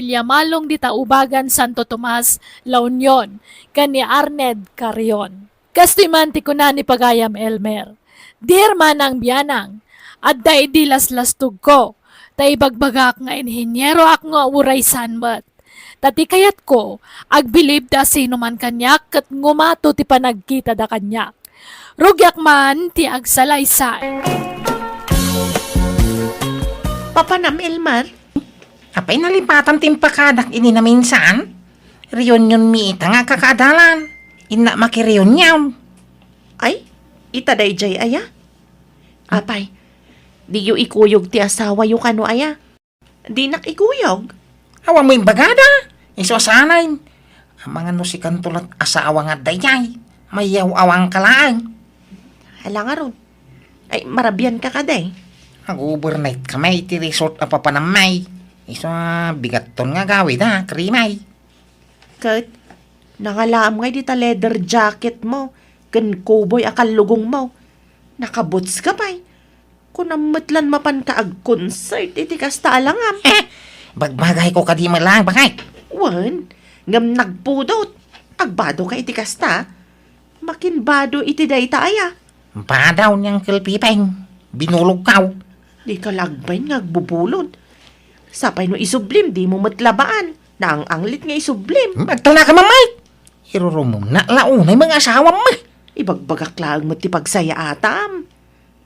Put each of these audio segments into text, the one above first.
pamilya Malong di Taubagan Santo Tomas, La Union, kani Arned Carrion. Kastiman ti kuna ni Pagayam Elmer. Dear manang biyanang, adda idi laslastug ko, tay bagbagak nga inhinyero ak nga uray sanmat. Tati kayat ko, agbilib da sino man kanyak kat ngumato ti panagkita da kanyak. Rugyak man ti agsalaysay. Papanam, Elmer. Apay nalipatan timpakadak ini na minsan. Reunion mi ita nga kakadalan. Ina makireunyaw. Ay, itaday jay aya. Apay, di yu ikuyog ti asawa yu kano aya. Di nak ikuyog. Awa mo yung bagada. Iso sanay. Ang mga nusikan tulat asawa nga dayay. Mayaw awang kalaan. Hala nga ron. Ay, marabyan ka kaday. Mag-overnight kamay ti resort a papanamay. Iso bigat ton nga gawid ha, krimay. Kat, nangalaam ngay dita leather jacket mo. Gan cowboy akal lugong mo. Nakaboots ka pa'y. Kung namatlan mapan ka ag concert, iti kasta alangam. Bagbagay ko kadi malang bakay. Wan, ngam nagpudot. Agbado ka iti kasta. Makinbado iti dayta aya. Padaw niyang kilpipeng. Binulog kaw. Di ka lagbay nga agbubulod. Sapay no isublim, di mo matlabaan. Na ang anglit nga isublim. Magtala ka mamay. Irurumong na launay mga asawa mo. Ibagbagak lang mo ti pagsaya atam.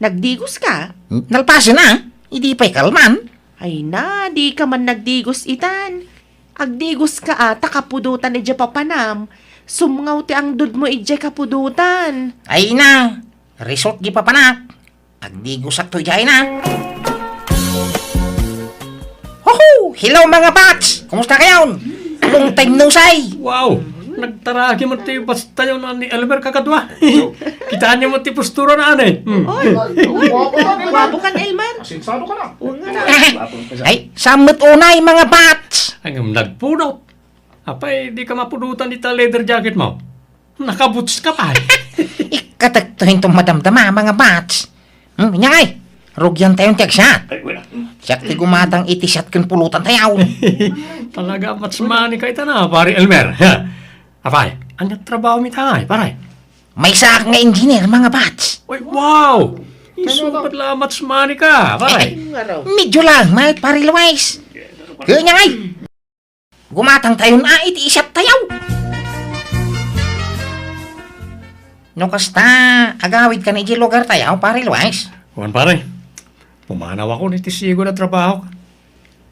Nagdigos ka? Nalpasin na. Hindi pa'y kalman. Ay na, di ka man nagdigos itan. Agdigos ka ata kapudutan ni papanam. Sumngaw ti ang dud mo ije kapudutan. Ay na. Resort di pa panak. Agdigos at tuyay na. Hoho! Hello mga bats! Kumusta kayo? Long time no say! Wow! Nagtaragi mo ti basta yun ni Elmer kakadwa. Kitaan niyo mo ti postura na anay. Oy, babo kan Elmer. Sinsado ka na. Ay, samot unay mga bats! Ang nagpunot. Apay, di ka mapunutan dita leather jacket mo. Nakaboots ka pa. Ikatagtuhin tong madamdama mga bats. Nyay! Rugyan tayong tiyagsyat. Siyak ti gumatang itisyat kan pulutan tayaw. Talaga matsmani ka ita na, pari Elmer. Apay, anyat trabaho mi tayo, pare. May sak nga engineer mga bats. Uy, wow! Isupat la matsmani ka, pare. Medyo lang, may pari Luwais. Kaya nyay! Gumatang tayo na itisyat tayaw. No kasta, agawid ka na iti lugar tayaw, pari Luwais. Kuhan pare, pumanaw ako ni tisigo na trabaho ka.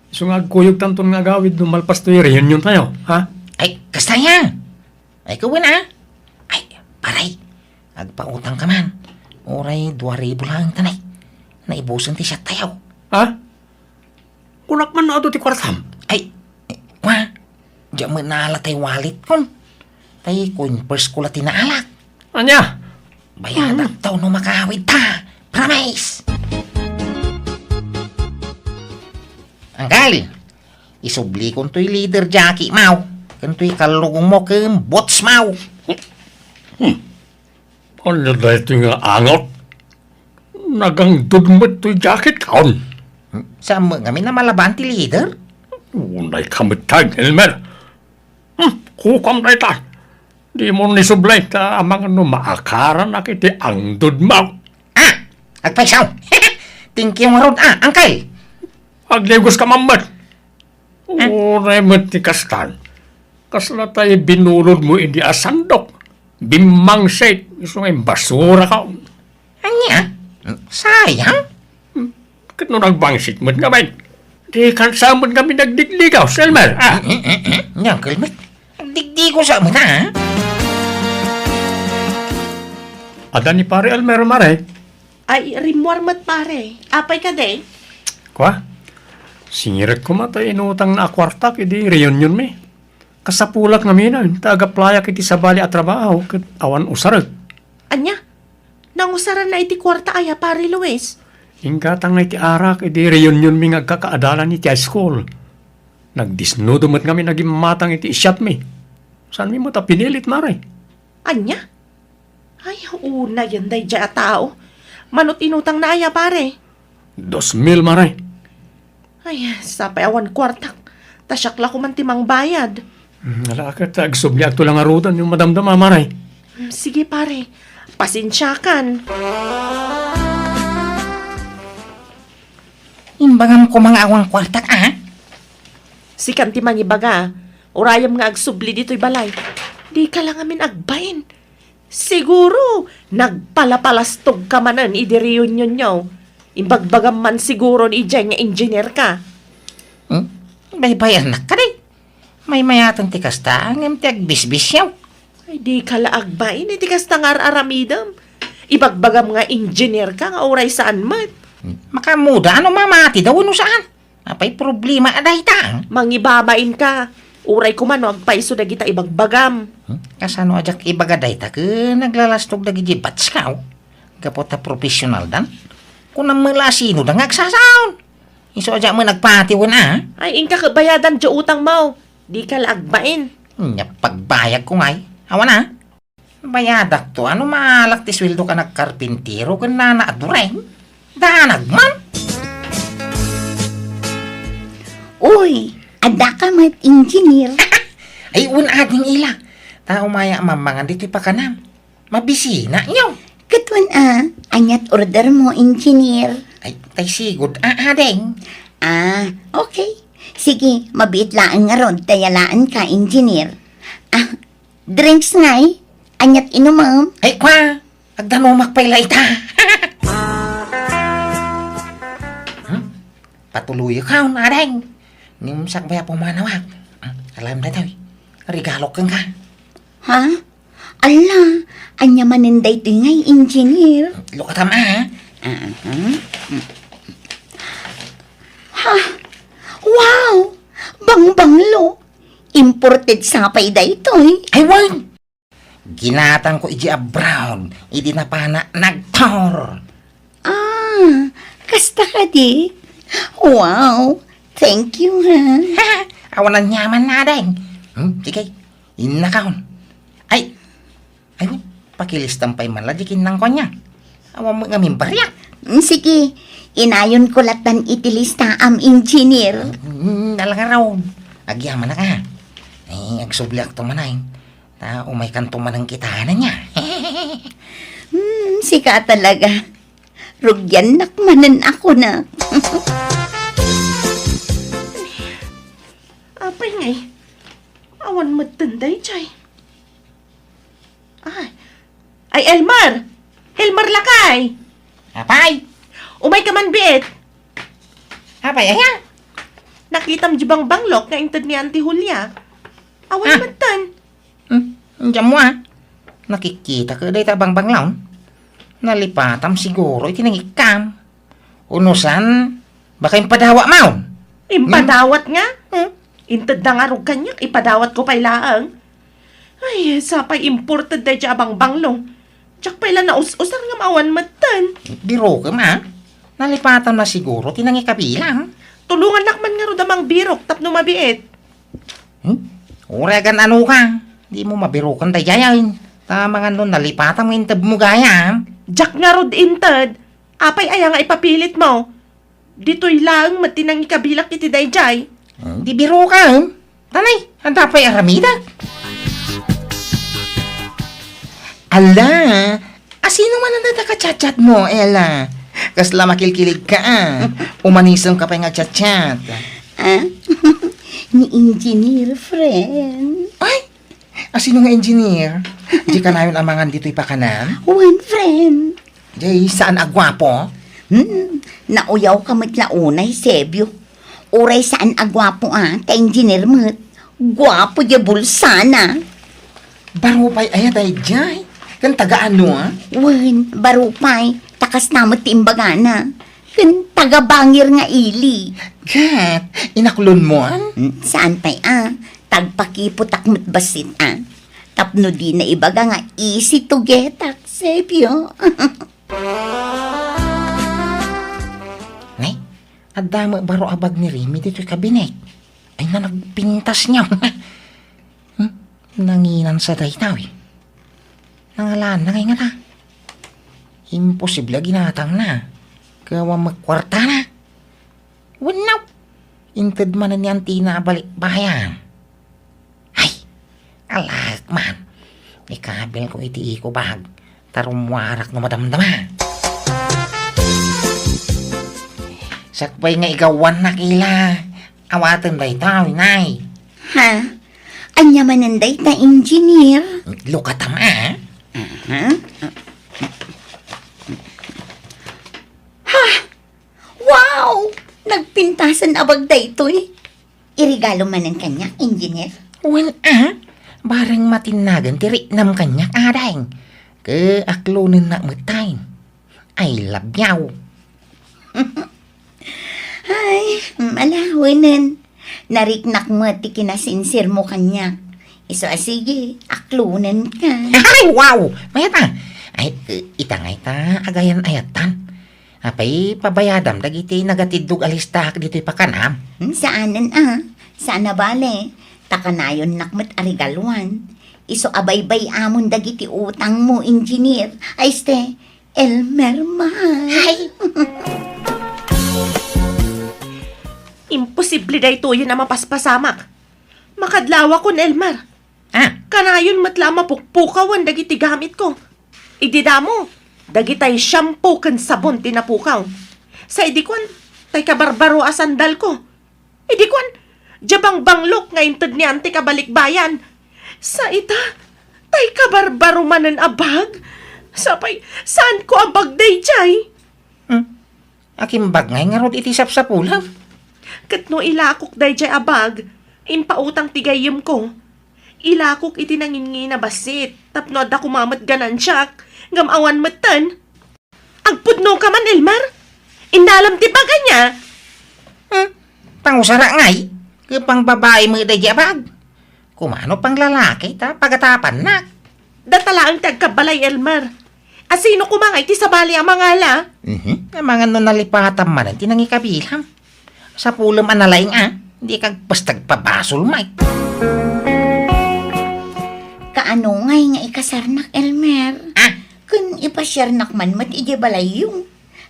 So nga kuyog tanton nga gawid dumalpas to yung reunion tayo, ha? Ay, kasta niya. Ay, kawin ah. Ay, paray. Agpautang ka man. Oray, 2,000 lang tanay. Naibusan ti siya tayaw. Ha? Kunak man na ito ti kwartam. Ay, wa. Diyan mo naala tay wallet kon. Tay kun first ko lati naalak. Anya? Bayadak taw no makawid ta. Promise. Anggal, isubli kon to'y leader Jackie mau. Kan to'y kalugong mo kan bots mau. Ano dahil ito nga angot? Nagang dudmot to'y jacket kaon. Sa mo kami na malaban ti leader? Unay kamitag, Elmer. Kukam na ita. Di mo nisublay ka amang ano maakaran na kiti ang dudmaw. Ah, agpaisaw. Thank you marod angkal. Aglegos ka mamat. Unay mo't ni kastan. Kasla tayo binulod mo hindi asandok. Bimang set. Gusto ngayon basura ka. Anya? Sayang. Bakit nung nagbangsit mo't nga ba? Di kansamot kami nagdigligaw, Selmer. Yang kalmat. Digdi ko sa mga ha? Ada ni pare Elmer Mare. Ay, rimwarmat pare. Apay ka day? Kwa? Singirat ko matay inutang na akwartak, idi reunion mi. Kasapulak na minan, taga-playak iti sabali at trabaho, kat awan usarag. Anya? Nangusaran na iti kwarta aya pare Luis. Ingkatang na iti arak, idi reunion mi ngagkakaadalan iti high school. Nagdisnudo mo't kami naging matang iti isyat mi. Saan mi mo ta pinilit, Mare? Anya? Ay, una yan day dya tao. Manot inutang na aya pare. 2,000, Mare. Ay, sapay awan kwartak. Tasyakla ko man timang bayad. Nalakat, agsubli to lang arutan yung madamdam, maray. Sige pare, pasensyakan. Imbangam ko mga awang kwarta ka, Si kanti mangibaga, urayam nga agsubli dito'y balay. Di ka lang amin agbain. Siguro, nagpalapalastog ka manan idi reunion nyo. Imbagbagam man siguro ni Ijay nga engineer ka. Bay-bay anak ka day. May mayatan ti kasta, ang ti agbisbis yaw. Ay di ka la agbain, di kasta nga aramidam. Ibagbagam nga engineer ka nga uray saan mat. Makamuda, ano mamati daw ano saan? Apay problema aday ta. Mangibabain ka. Uray ko man, agpaiso na kita ibagbagam. Kasano ajak ibagaday ta ke naglalastog dagi jibats ka. Kapot ta profesional dan. Kung namalasino da ngagsasaon. Iso ajak mo nagpatiwan Ay, ingka kabayadan dya utang mo. Di ka la agbain. Nya pagbayag ko ngay. Awan na. Bayadak to, ano malak ti sweldo ka nagkarpintero ka na naadureng? Danag man. Uy, ada ka mat engineer. Ay ating ila. Tao maya mamangan dito'y pakanam. Mabisina nyo. Katwan anyat order mo engineer. Ay tay sigod adeng. Okay. Sige, mabit laan nga ron, tayalaan ka engineer. Drinks ngay, anyat inumam. Ay kwa, agdanumak pa'y laita. Patuloy ka adeng. Ngimsak baya pumanawag. Alam na daw. Regalo kang ka. Ha? Ala, anya maninday to ngay engineer. Lukatam Wow! Bangbanglo! Imported sapay da ito Ay wan! Ginatang ko iji a brown. Idi na pa na nagtor. Kasta ka di? Wow! Thank you, ha? Awan ang nyaman na adeng. Sige, inakaon. Ay, wan, pakilistampay man lajikin ng konya. Awan mo nga mimbaryak. Sige, inayon ko latan itilista am engineer. Dalang araw. Agyaman na ka. Ay, agsubliak to manay. Ta umay kanto man ang kitahanan niya. Sika talaga. Rugyan nakmanan ako na. Apay ngay. Awan matanday, Chay. Ay, Elmar! Elmar lakay! Apay! Umay ka man, biit! Apay, ayan. Nakitam jibang banglok nga intad ni Auntie Julia. Awan matan. Diyan mo nakikita ka day tabang banglaw. Nalipatam siguro itinangikam. Unusan, baka yung padawa maun. Impadawat nga. Intad na nga rog kanyak, ipadawat ko pa'y laang. Ay, sapay imported day dya abang banglong. Tsak pa'y na us-usar nga maawan matan. Biro ka Nalipatan na siguro tinangikabilang. Tulungan nakman nga ro damang birok tapno mabiit. Uragan ano ka? Di mo mabirukan day jayain. Tama nga nun, nalipatan mo intab mo gaya. Jak nga rod intad. Apay aya nga ipapilit mo. Dito'y laang matinang ikabilak iti dayjay. Di biro ka, Tanay, handa pa'y aramida. Ala, asino man ang dadaka-chat-chat mo, Ella? Kasla makilkilig ka, Umanisang ka pa'y nga-chat-chat. Ni engineer friend. Ay, asino nga engineer? Di ka na yun amangan dito'y pakanan? One friend. Di, saan agwapo? Nauyaw ka matlaunay, Sebyo. Uray saan agwapo ta engineer mat. Gwapo di bulsana. Baro pa'y ayaday jay. Kan taga ano, Wen, barupay, takas namat timbagana. Kan taga bangir nga ili. Kat, inaklon mo, Saan pa'y tagpakipot akmat basit Tapno di na ibaga nga easy to get Sebyo. Nay, adama baro abag ni Remy dito'y kabinet. Ay na nagpintas niya. Nanginan sa daytaw Nangalaan na ngayon nga Imposible ginatang na. Kawa magkwarta na. Wanaw. Inted man na niyan tina balik bayan. Ay, alag man. Ikabil ko iti ko bag. Tarumwarak no madamdama. Sakbay nga igawan na kila. Awatan ba ito, inay? Ha? Anya mananday ta engineer? Lukatama, ah. Ha? Wow! Nagpintasan abag da ito eh. Irigalo man ang kanya, engineer. Well, barang matinagan tiri nam kanyak adang. Ke aklonin na matayin. I love you. Ay, malawanan. Nariknak mo ti kinasinsir mo kanya. Iso sige, aklunan ka. Ay, wow! Mayata. Ay, itangay ta, agayan ayatan. Apay, pabayadam, dagiti nagatidug alistak dito'y pakanam. Saanan Sana bale. Takanayon nakmat arigaluan. Iso abaybay amon dagiti utang mo, engineer. Ay ste, Elmer mahal. Ay! Imposible da ito yun na mapaspasamak. Makadlawa ko, Elmer. Ah, Kanayon matla mapukpukawan dagiti gamit ko. Idida mo, dagitay shampoo kan sabon tinapukaw. Sa idikwan, tay kabarbaro a sandal ko. Idikwan, jabang banglok nga inted ni ante kabalikbayan. Sa ita, tay kabarbaro manan abag. Sapay, saan ko abag day chay? aking bagay nga rod iti sapsapulam. Kat no ilakok day chay abag, impautang tigayim ko. Ilakok iti nangin na basit, tapno da kumamat ganan siyak, ngamawan matan. Agpudno ka man, Elmar. Indalam ti baga niya. Pangusara ngay, kapang babae mo iti abag. Kumano pang lalaki ta, pagatapan na. Datala ang tagkabalay, Elmar. Asino kumangay ti sabali ang mga ala? Ang mga no nalipatam man, tinangi kabilang. Sa pulam analaing hindi kag bastag pabasol may. Kaano ngay nga ikasarnak, Elmer? Ah, Kun ipasarnak man mat ije balayong.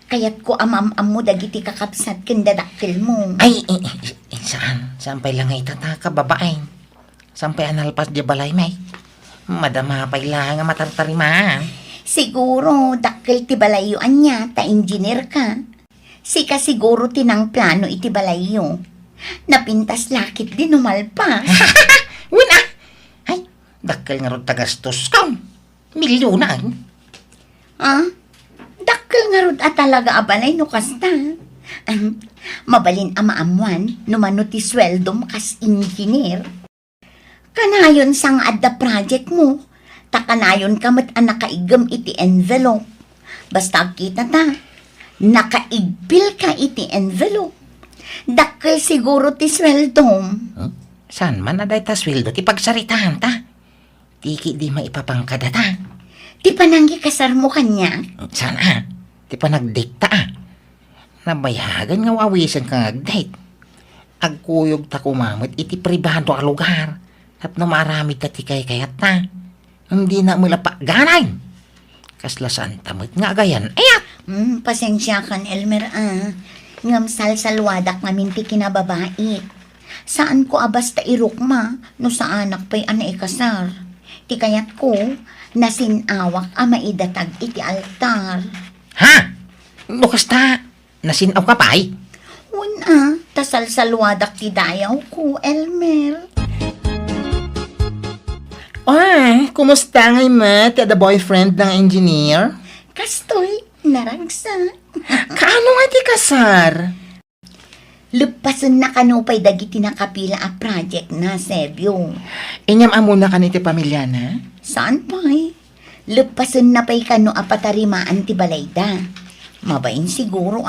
Kayat ko amam-am mo dagiti kakapsat ken dadakkel mo. ay, saan? Saan pa lang itata babaeng? Saan pa analpas di balay may? Madama pa ilang nga matartarima. Siguro dakkel ti balayuan niya ta engineer ka. Sika siguro tinang plano iti balayo. Napintas lakit din umalpas. Wala! Ay, dakkel nga ron tagastos kang. Milyonan. Dakkel nga rod at talaga abalay no kasta. Mabalin amaamuan no mano ti sweldom kas engineer. Kanayon sang adda project mo. Takanayon ka mat nakaigam iti envelope. Basta kita ta, nakaigbil ka iti envelope. Dakkel siguro ti sweldom. Saan man aday ta sweldo ti pagsaritahan ta? Tiki di maipapangkada ta. Ti pananggi kasar mo kanya. Saan Ti pa nag-date ta Nabayagan nga wawisan ka nag-date. Agkuyog ta kumamit iti pribado a lugar. Tapno maramid ta ti kayat ta. Hindi na mula pa ganay. Kaslasaan tamit nga gayan. Ayat! Pasensya kan, Elmer, Ngam salsalwadak namin ti kinababait. Saan ko abasta irukma, no sa anak pa'y ikasar. Ti kayat ko, nasinawak maidatag iti altar. Ha? Lukas ta. Nasinaw ka pa'y? Una, tasalsalwadak ti dayaw ko, Elmer. Ay, kumusta ngay ma? Ti ada boyfriend ng engineer? Kastoy, naragsa. Kaano nga ti kasar? Lupasan na kanupay dagiti nakapila a project na, Sebyo. Inyam amuna ka ni ti pamilya na? Saan pa'y? Lupasan na pa'y kano apatarimaan ti balayda. Mabain siguro,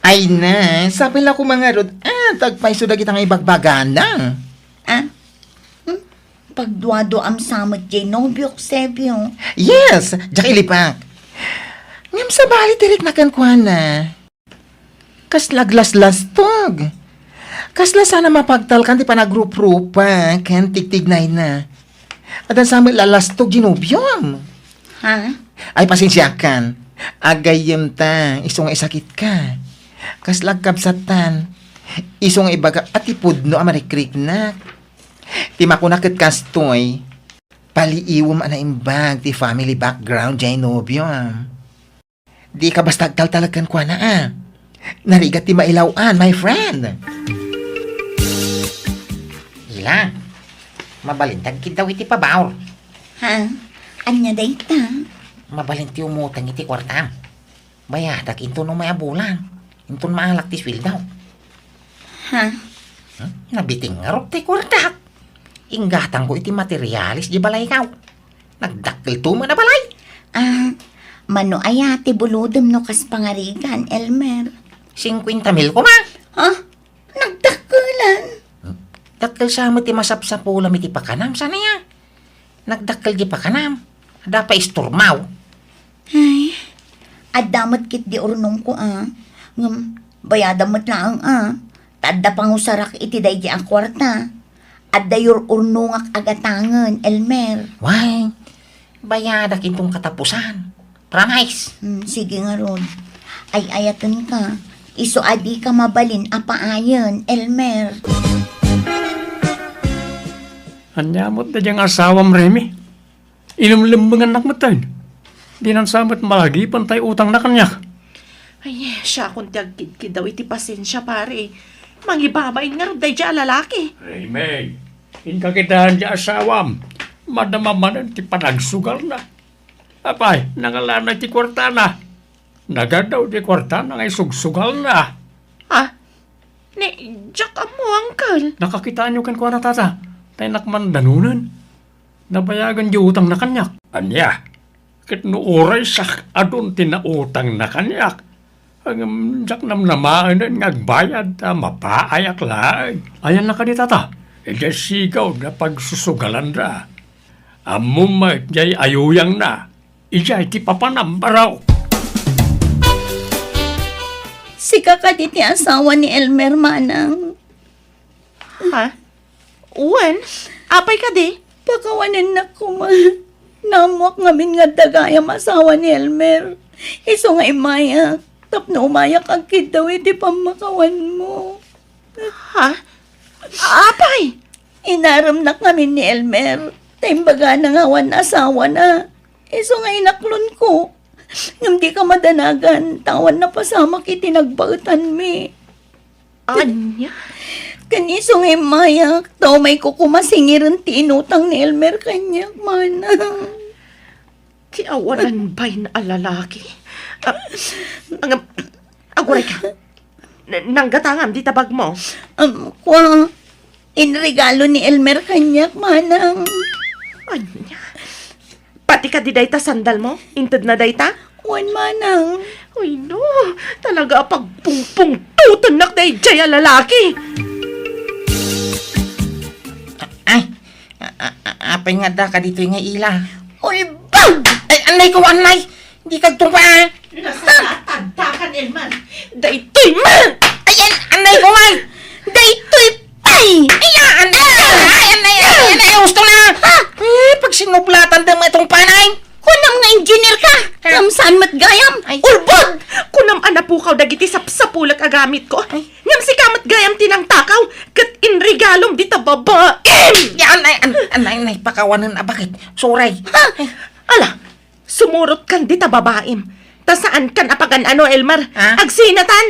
Ay na, sabi lang ko mga rod, tagpaiso da kitang ibagbagan na. Pagduado am samot jay nobyok, Sebyo. Yes, jak ilipak. Ngam sa bali tirik na kankwan na. Kaslaglas-las tog. Kasla sana mapagtal kan ti panagrup-rupa, kan tigtignay na. At ang sami lalastog ginubyom. Ha? Ay pasensya kan. Agayem ta, isong isakit ka. Kaslag kapsatan. Isong ibaga at ipudno amarikrik na. Ti makunakit kastoy, paliiwom ana imbag ti family background jay nobyo. Di ka basta agtaltalagan kwa na Narigat ti mailawan, my friend. Ila, mabalintag kit daw iti pabaor. Ha? Anya dayta? Mabalinti umutang iti kwartam. Bayadak into no may abulan. Into maalak ti swil daw. Ha? Nabiting nga rok ti kwartak. Inggatang ko iti materialis di balay kaw. Nagdakil tuma na balay. Mano ayati buludem no kas pangarigan, Elmer. 50,000 ko ma. Ha? Nagdakulan. Dakil sa mo ti masapsapulam iti pakanam. Sana ya? Nagdakil di pakanam. Ada pa isturmaw. Ay, adamot kit di urnong ko Ngam, bayadamot lang Tadda pangusarak iti day di ang kwarta. Adda yor urnongak agatangan, Elmer. Why? Bayadak intong katapusan. Promise. Sige nga ron. Ay ayatan ka. Iso adi ka mabalin apaayon, Elmer. Anyamot na diyang asawam, Remy. Inumlimbangan nak matan. Di nang samot malagi pantay utang na kanyak. Ay, siya kung tiyagkid daw iti pasensya pare. Mangibabain nga rin dahi lalaki. Remy, inkakitahan di asawam. Madamaman ti panagsugal na. Apay, nangalana ti kwarta na. Nagadaw ti kwarta na ngay sugsugal na. Ne, Jack mo, uncle. Nakakitaan nyo kan kwa na tata. Tay nakman danunan. Nabayagan di utang na kanyak. Anya, kit no oray sak adun tinautang na kanyak. Ang jak namnamaan na ngagbayad ta mapaayak lang. Ayan na ka di tata. E di sigaw na pagsusugalan na. Amumay jay ayuyang na. Ijay ti papanambaraw. Sika ka di ti asawa ni Elmer manang. Uwan, apay ka di? Pakawanan na kuma. Namuak ngamin nga dagayam asawa ni Elmer. Iso nga imayak. Tapno umayak ang kid daw iti pamakawan mo. Apay? Inaram na kami ni Elmer. Taimbaga na ngawan asawa na. Iso nga inaklon ko. Ngam di ka madanagan. Tawan na pasama kiti nagbautan mi. Anya? Kaniso nga imayak. Tao may kukumasingiran ti inutang ni Elmer kanyak manang. Ti awanan ba'y na alalaki? Aguray ka. Nanggatangam di tabag mo. Kwa, inregalo ni Elmer kanyak manang. Anya? Pati ka di dayta sandal mo? Inted na dayta? Wan manang. Uy no, talaga pagpungpung tutunak day jaya lalaki. Ay, apay nga da ka dito nga ila. Ulbang! Ay, anay ko, anay! Hindi ka tumpa. Nasatagtakan, Elman. Daytoy man! Ayan, anay ko, ay! Daytoy pay! Ayan, anay, gusto na! Pag sinuplatan din mo itong panay! Kunam nga engineer ka! Kam saan matgayam? Ay. Ulbod! Kunam anapukaw dagiti sapsapulat agamit ko. Ngam si kamat gayam tinang takaw. Kat inregalom di ta babaim! Yan, anay, pakawanan na bakit? Suray. Ala, sumurot kan di ta babaim. Ta saan kan apagan ano, Elmar? Ha? Agsinatan!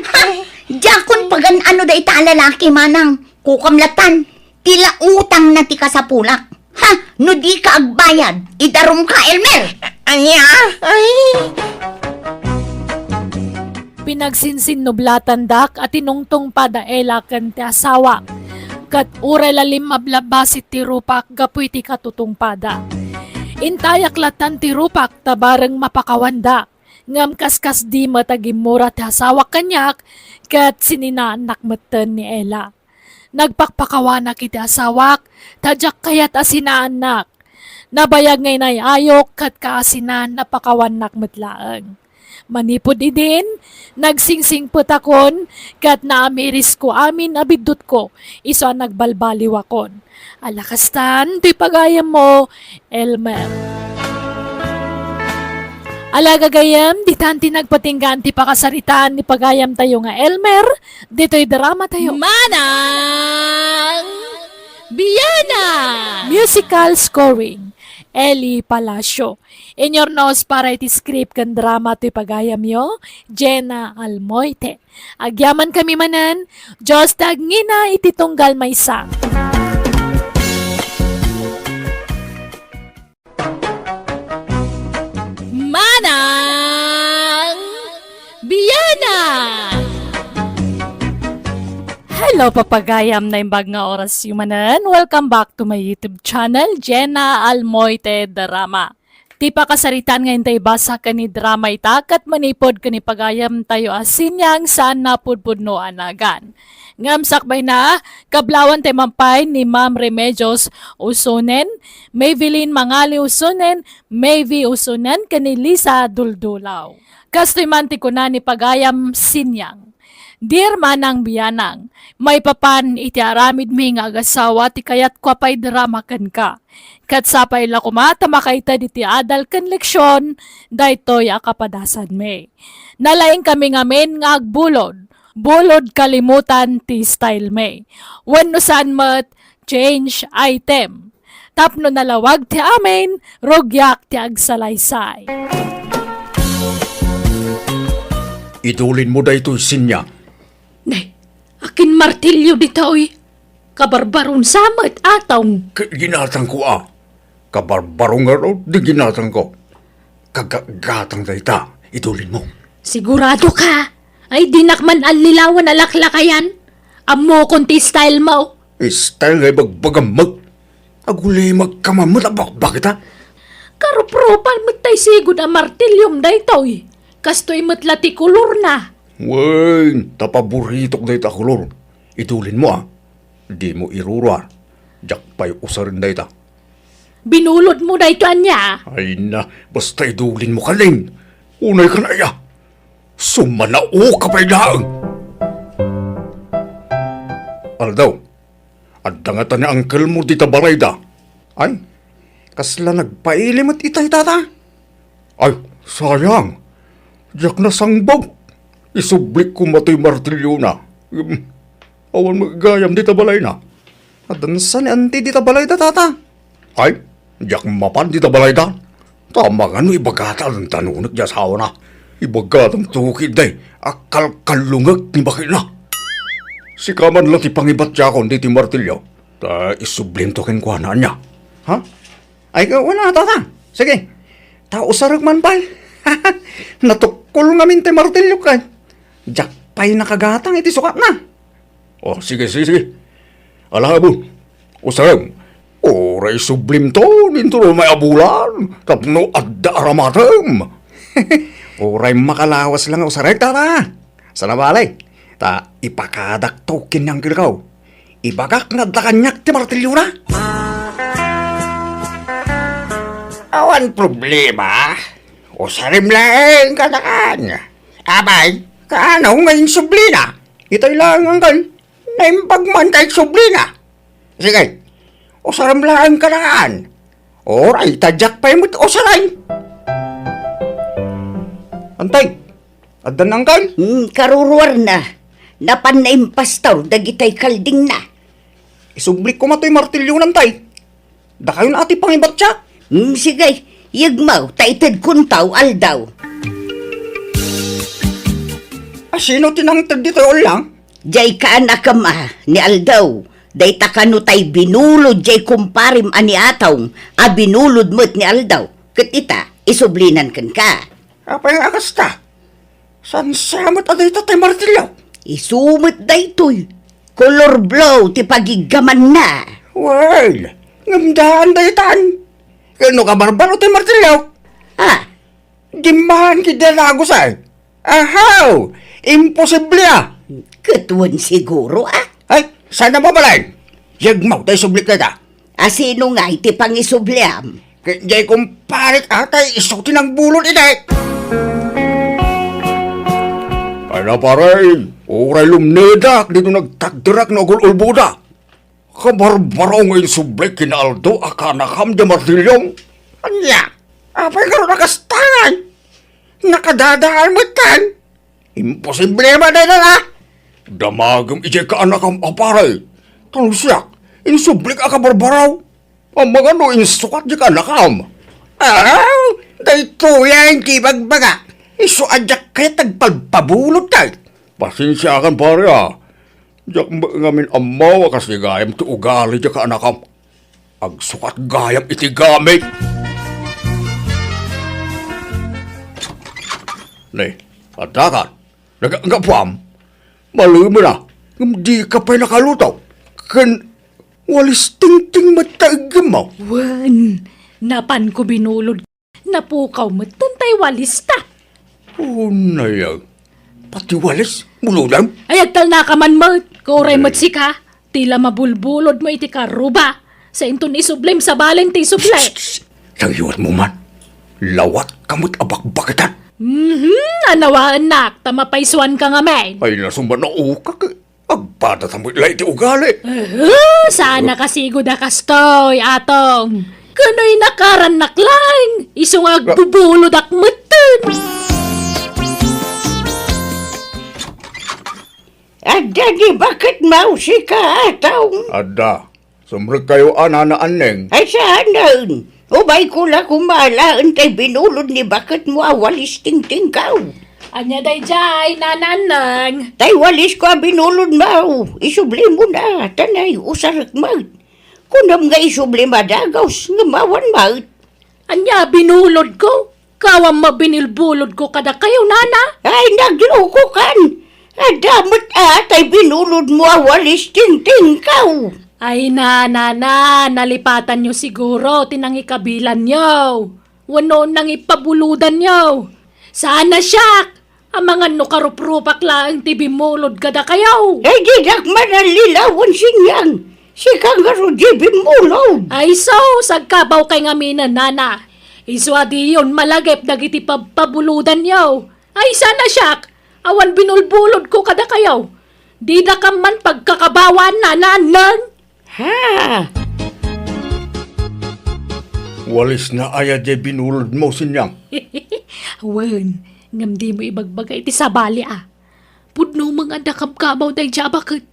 Jakon pagan ano da ita lalaki manang. Kukamlatan. Tila utang na ti ka sa pulak. Ha? No di ka agbayad. Idarom ka, Elmer! Anya? Ay! Pinagsinsin nublatan dak at tinungtong padaela kan ti asawa. Kat uray lalim mablabasit ti rupak gapuy ti katutong pada. Intayak latan ti rupak tabareng mapakawanda. Ngam kaskas di matagimura ti asawa kanyak kat sininaanak meten ni Ella. Nagpakpakawanak iti asawak, tadyak kayat asinaanak. Nabayag ngay nay ayok kat kaasinan napakawanak metlaeng. Manipod idin, nagsingsing putakon, kat naamiris ko amin abidut ko, iso nagbalbaliwakon. Alakastan, di pagayam mo, Elmer. Alaga gayam, di tanti nagpatinggan ti pakasaritaan ni pagayam tayo nga Elmer, dito'y drama tayo. Manang Biyana! Musical scoring, Eli Palacio. In your nose para iti script kan drama to'y pagayam yo, Jenna Almoite. Agyaman kami manan, Diyos tagngina iti tunggal maysa. Manang Biyana! Hello papagayam na imbag nga oras yumanan. Welcome back to my YouTube channel, Jenna Almoite Drama. Ti pakasaritan nga intay basa ka ni drama itak at manipod ka ni pagayam tayo asinyang saan napudpudno anagan. Ngam sakbay na, kablawan tayo mampay ni Ma'am Remedios Usonen, Maybelline Mangali Usonen, Mayvi Usonen, kani Lisa Duldulaw. Kastoy manti ko na ni pagayam sinyang. Dear Manang Biyanang, may papan iti aramid mi nga agasawa ti kayat kwa pa'y drama kan ka. Kat sapay la kumata makaita di ti adal kan leksyon, daytoy akapadasan me. Nalaing kami ngamin nga agbulod, bulod kalimutan ti style me. Wenno saan mat, change item. Tapno nalawag ti amin, rogyak ti agsalaysay. Idulin mo daytoy sinya. Nay, akin martilyo ditoy. Kabarbaron samat atong. Ginatang ko Kabarbarong nga raw, di ginatang ko. Kagagatang dayta, idulin mo. Sigurado ka? Ay dinakman alilawan alaklakayan? Amo konti style mo. Style ngay bagbagamag. Aguli magkamamot, bakit ha? Karupropan matay sigod ang martilyom daytoy. Kastoy matlati kulor na. Wen, tapaburitok dayta kulor. Idulin mo Di mo iruruar. Jakpay usarin dayta. Binulod mo dayto anya. Ay na, basta idulin mo kaling. Unay ka na iya. Sumanao ka pa'y daang. Aldaw, adangatan ni uncle mo di tabarayda. Ay, kasla nagpailim at itay tata. Ay, sayang. Diyak na sangbog. Isublik ko mato'y martilyo na. Awan magagayam di tabalay na. Adansan ni auntie di tabalay da tata. Ay, diyak mapan di tabalay da. Tama nga no ibagata ang tanunag di asawa na. Ibagatang tukid day. Akal kalungag ni bakit na. Si kaman lang ti pangibat siya kon di ti martilyo. Ta isublim to kenkwana niya. Ha? Ay, wala tata. Sige. Tao sarag man pal. Natukol nga min ti martilyo kay. Diyak pa'y nakagatang iti sukat na. Oh, sige. Alabon, usarang, oray sublim to, ninto may abulan, tapno adda aramatam. Oray makalawas lang usarang, tata. Sana balay, ta ipakadak to kinang kilakaw. Ibagak nga dakanyak ti martilyo na. Awan problema, usarim lang katakan. Abay, kaano ngayon sublina? Ito'y lang ang kan. Naimpagman kay sublina. Sige, usaram lang ka naan. Oray, tadyak pa yung usaray. Antay, adan ang kan? Karuruar na. Napan na impastaw, dagitay kalding na. Isublik ko mato'y martilyo ng tay. Da kayo na ati pangibat siya. Sige, yagmaw, taitad kuntaw, aldaw. Sino tinangtad dito lang? Jay ka anak ma, ni aldaw. Day takanutay binulod jay kumparim ani atawng, binulod mo't ni aldaw. Kat ita, isublinan kan ka. Apa yung akasta? San samot aday tatay martilyo? Isumot daytoy. Color blow, ti pagigaman na. Well, ngamdaan daytan. Kano ka barbaro tay martilyo? Dimahan kidalagos ay. Ahaw! Imposible Katuan siguro Ay, sana mo balay? Yagmaw tayo sublik na ta. Sino nga iti pangisubliam? Kaya kumparit atay isuti ng bulon ina. Ay na paray, oray lumnedak dito nagtagdirak na ulbuda. Kabarbaro ngayon sublik kina Aldo akanakam de martilyong. Anya, apay ka rin nakastangan. nakadadaan mo tan. Imposible naman na na. Damagam iti ka anak ang aparay. Tanong siya, insublik ka barbaraw. Ang mga no insukat di ka nakam. Dahito yan kibagbaga. Iso adyak kaya tagpalpabulot tayo. Pasensya kan pare Jak ngamin amaw kasi gayam ti ugali di ka anakam. Agsukat gayam iti gamit. Ne, atakan. Nagapam. Malumi na. Di ka pa'y nakalutaw. Walis ting-ting matagam mo. Wan, napan ko binulod. Napukaw mo tay walis ta. Unayag. Pati walis, mululam. Ay, agtal na ka man mo. Kuray mo't si ka. Tila mabulbulod mo iti karuba. Sa inton isublim sa balen ti sublay. Lagiwat mo man. Lawat kamot abak-bakitan. Anawaan nak, tamapaisuan ka nga men. Ay nasumba na ukak. Agpata tamoy lay ti ugali. Sana kasigo da kastoy, atong. Kano'y nakaranak lang. Isong agbubulod akmatan. Ada di bakit mau si ka atong? Ada. Sumrag kayo anaan neng. Ay saan? Ubay ko la kumala antay binulod ni bakit mo awalis ting-ting kaw. Anya day jay, nananang. Tay walis ko binulod mo. Isubli mo na. Tanay usarak mag. Kunam nga isubli madagaws nga mawan mag. Anya binulod ko. Kawang mabinilbulod ko kada kayo, nana. Ay nagloko kan. Adamot tay binulod mo awalis ting-ting kaw. Ay na, nalipatan nyo siguro, tinangikabilan nyo. Wano nang ipabuludan nyo. Sana siyak, ang mga nukaruprupak lang tibimulod kada kayo. Ay didak manalilawan sinyang. Si kangaro di bimulod. Ay so, sagkabaw kay ngaminan, nana. Iswadi yun malagip dagiti pabuludan nyo. Ay sana siyak, awan binulbulod ko kada kayo. Di da ka man pagkakabawan, nananang. Ha? Walis na aya di binulod mo sinyang. Wen, ngam di mo ibagbagay ti sabali Pudno mga dakabkabaw day dya bakit.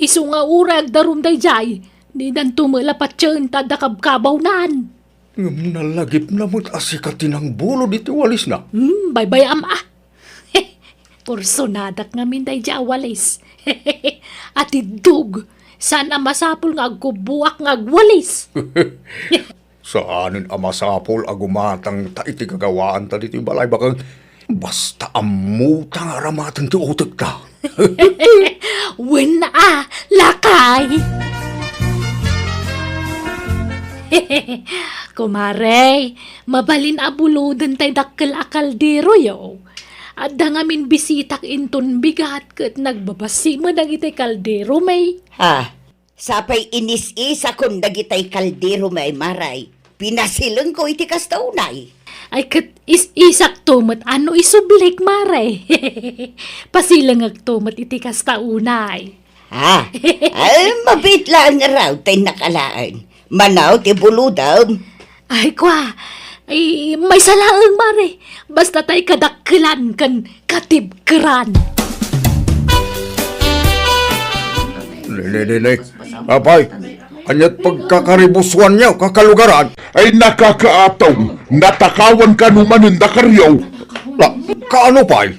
Iso nga urag darum day jay. Di dan tumalapat yun tadakabkabaw nan. Ngam nalagip na mo't asikatin ang bulod iti walis na. Bye-bye Kursonadak ngamin day dya walis. At idug, sana masapul nga agkubuak nga agwalis. Saanin amasapol agumatang ta iti gagawaan ta dito balay bakang basta amutang aramatan ti utek ta. Wen na lakay. Kumare, mabalin abuludan tay dakkel akaldero yo. At da ngamin bisitak inton bigat kat nagbabasi mo dagiti kaldero may. Ha? Sapay inis-is akong dagitay kaldero may maray. Pinasilang ko iti kastaunay. Ay kat isak tumat ano isublik mare. Pasilang agtumat iti kastaunay. Ha? Ay, mabit lang raw tay nakalaan. Manaw ti buludam. Ay kwa, ay may salaang mare. Basta tay kadakkelan kan katibkeran. Nene, apay, anyat pagkakaribuswan niya, kakalugaran. Ay nakakaataw, natakawan ka numan ng dakaryaw. Kaano pa'y?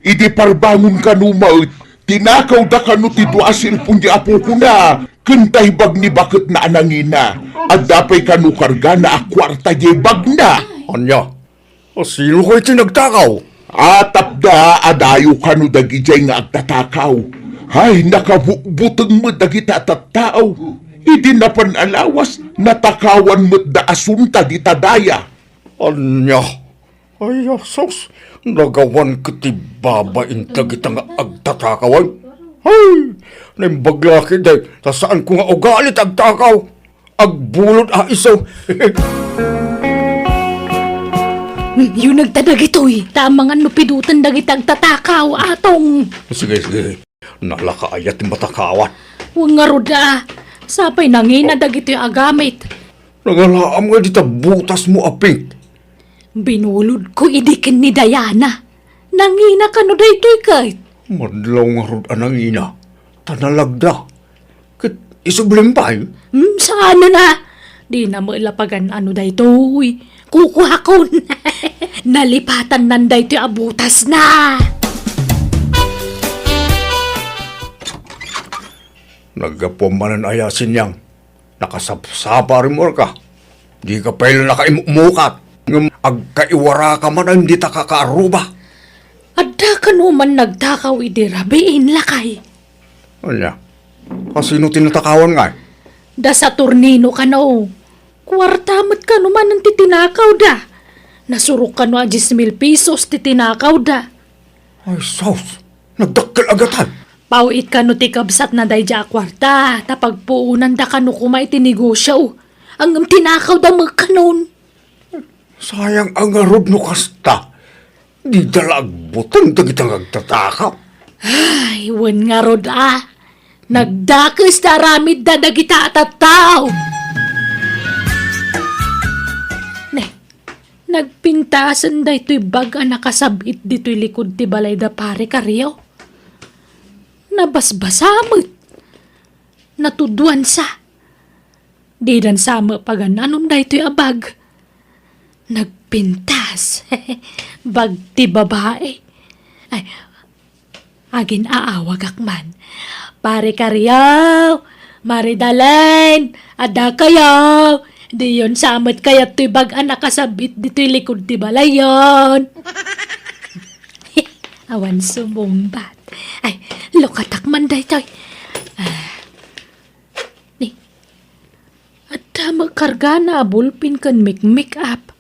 Idi parbangon ka numaut, tinakaw da ka no ti duasil pun di apo ko na, kentay bag ni bakit na anangina, at dapay ka no karga na akwarta di bag na. Anya, sino ko iti nagtakaw? Atap da adayo ka no dagijay nga agtatakaw. Ay, nakabukbutang mo dagita tattao. Idi na panalawas, natakawan mo't da asunta di tadaya. Anya, ay asos, nagawan kiti babain tagita nga agtatakawan. Ay, naimbagla day, saan ko nga ugalit agtakaw? Agbulod iso. Yung nagtadag ito'y, tamang nupidutan dagitag tatakaw atong. Sige. Nalakaayat yung matakawan. Huwag nga roda, sapay nangina dagito'y agamit. Nagalaam nga dita butas mo aping. Binulod ko idikin ni Diana. Nangina ka no daytoy kahit. Madlaw nga rod anang ina. Tanalagda. Kit isublimpay. Saan na? Di na mo ilapagan ano daytoy. Kukuha ko na. Nalipatan nan daytoy abutas na. Nagkapumanan ayasin yang. Nakasapsapa rin mo ka. Di ka pala nakaimukat. Ngam agkaiwara ka man ang di ta kakaaruba. Adda ka naman nagtakaw idirabiin lakay. Anya, kasino tinatakawan nga? Da sa turnino ka no. Kwartamot ka naman ang titinakaw da. Nasurok ka no ang 10,000 pesos titinakaw da. Ay, sos. Nagdakkel agatan. Pauit ka no tikabsat na dayja kwarta. Tapagpuunan da ka no kumay tinegosyo. Ang tinakaw da magkanon. Sayang ang arod no kasta. Di dalag butang dagitang agtatakaw. Ay, wan nga rod Nagdakes da ramid da dagita at tao. Ne, nagpintasan da ito'y baga nakasabit dito'y likod ti balay da pare karyo. Nabasbasamot. Natuduan sa. Di dan sama pagananon da ito'y abag. Nagpintas. Bag ti babae. Ay, agin aawag akman. Pare karyaw, maridalen, ada kayaw. Di yon samot kayat to'y bag-an nakasabit dito'y likod ti balayon. Awan sumumbat. Ay, lukatakman day to'y. Ni, ada magkarga na bulpin kan make up.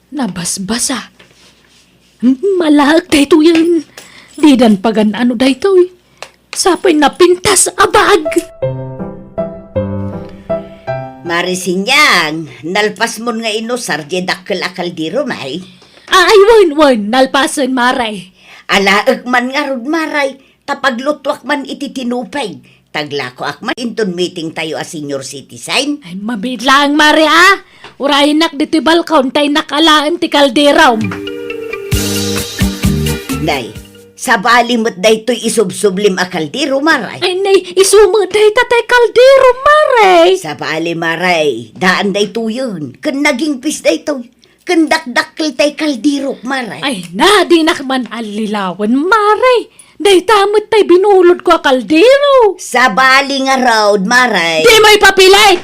Nabasbasa. Malahag day to yan. Di dan pagan ano day to'y. Sapay napintas abag. Marisinyang, nalpas mo nga ino sarje dakkel akaldiro, may. Ay, wan, nalpasan maray. Alaag man nga rod, maray, tapaglutwak man iti tinupay. Taglako akman, inton meeting tayo a senior citizen. Ay, mabidlang mare Urayin nak dito'y balkon tay nakalaan ti kalderaw. Nay, sa balimot daytoy isubsublim a kaldiro, maray. Ay, nay, isumod day tatay kaldero maray. Sa bali, maray, daan dayto yun. Kan naging pis dayto. Kan dakdakkel tay kaldiro, maray. Ay, na, di nakman alilawan maray. Day tamot tay binulod ko a kaldero. Sa bali nga road, maray. Di may papilay.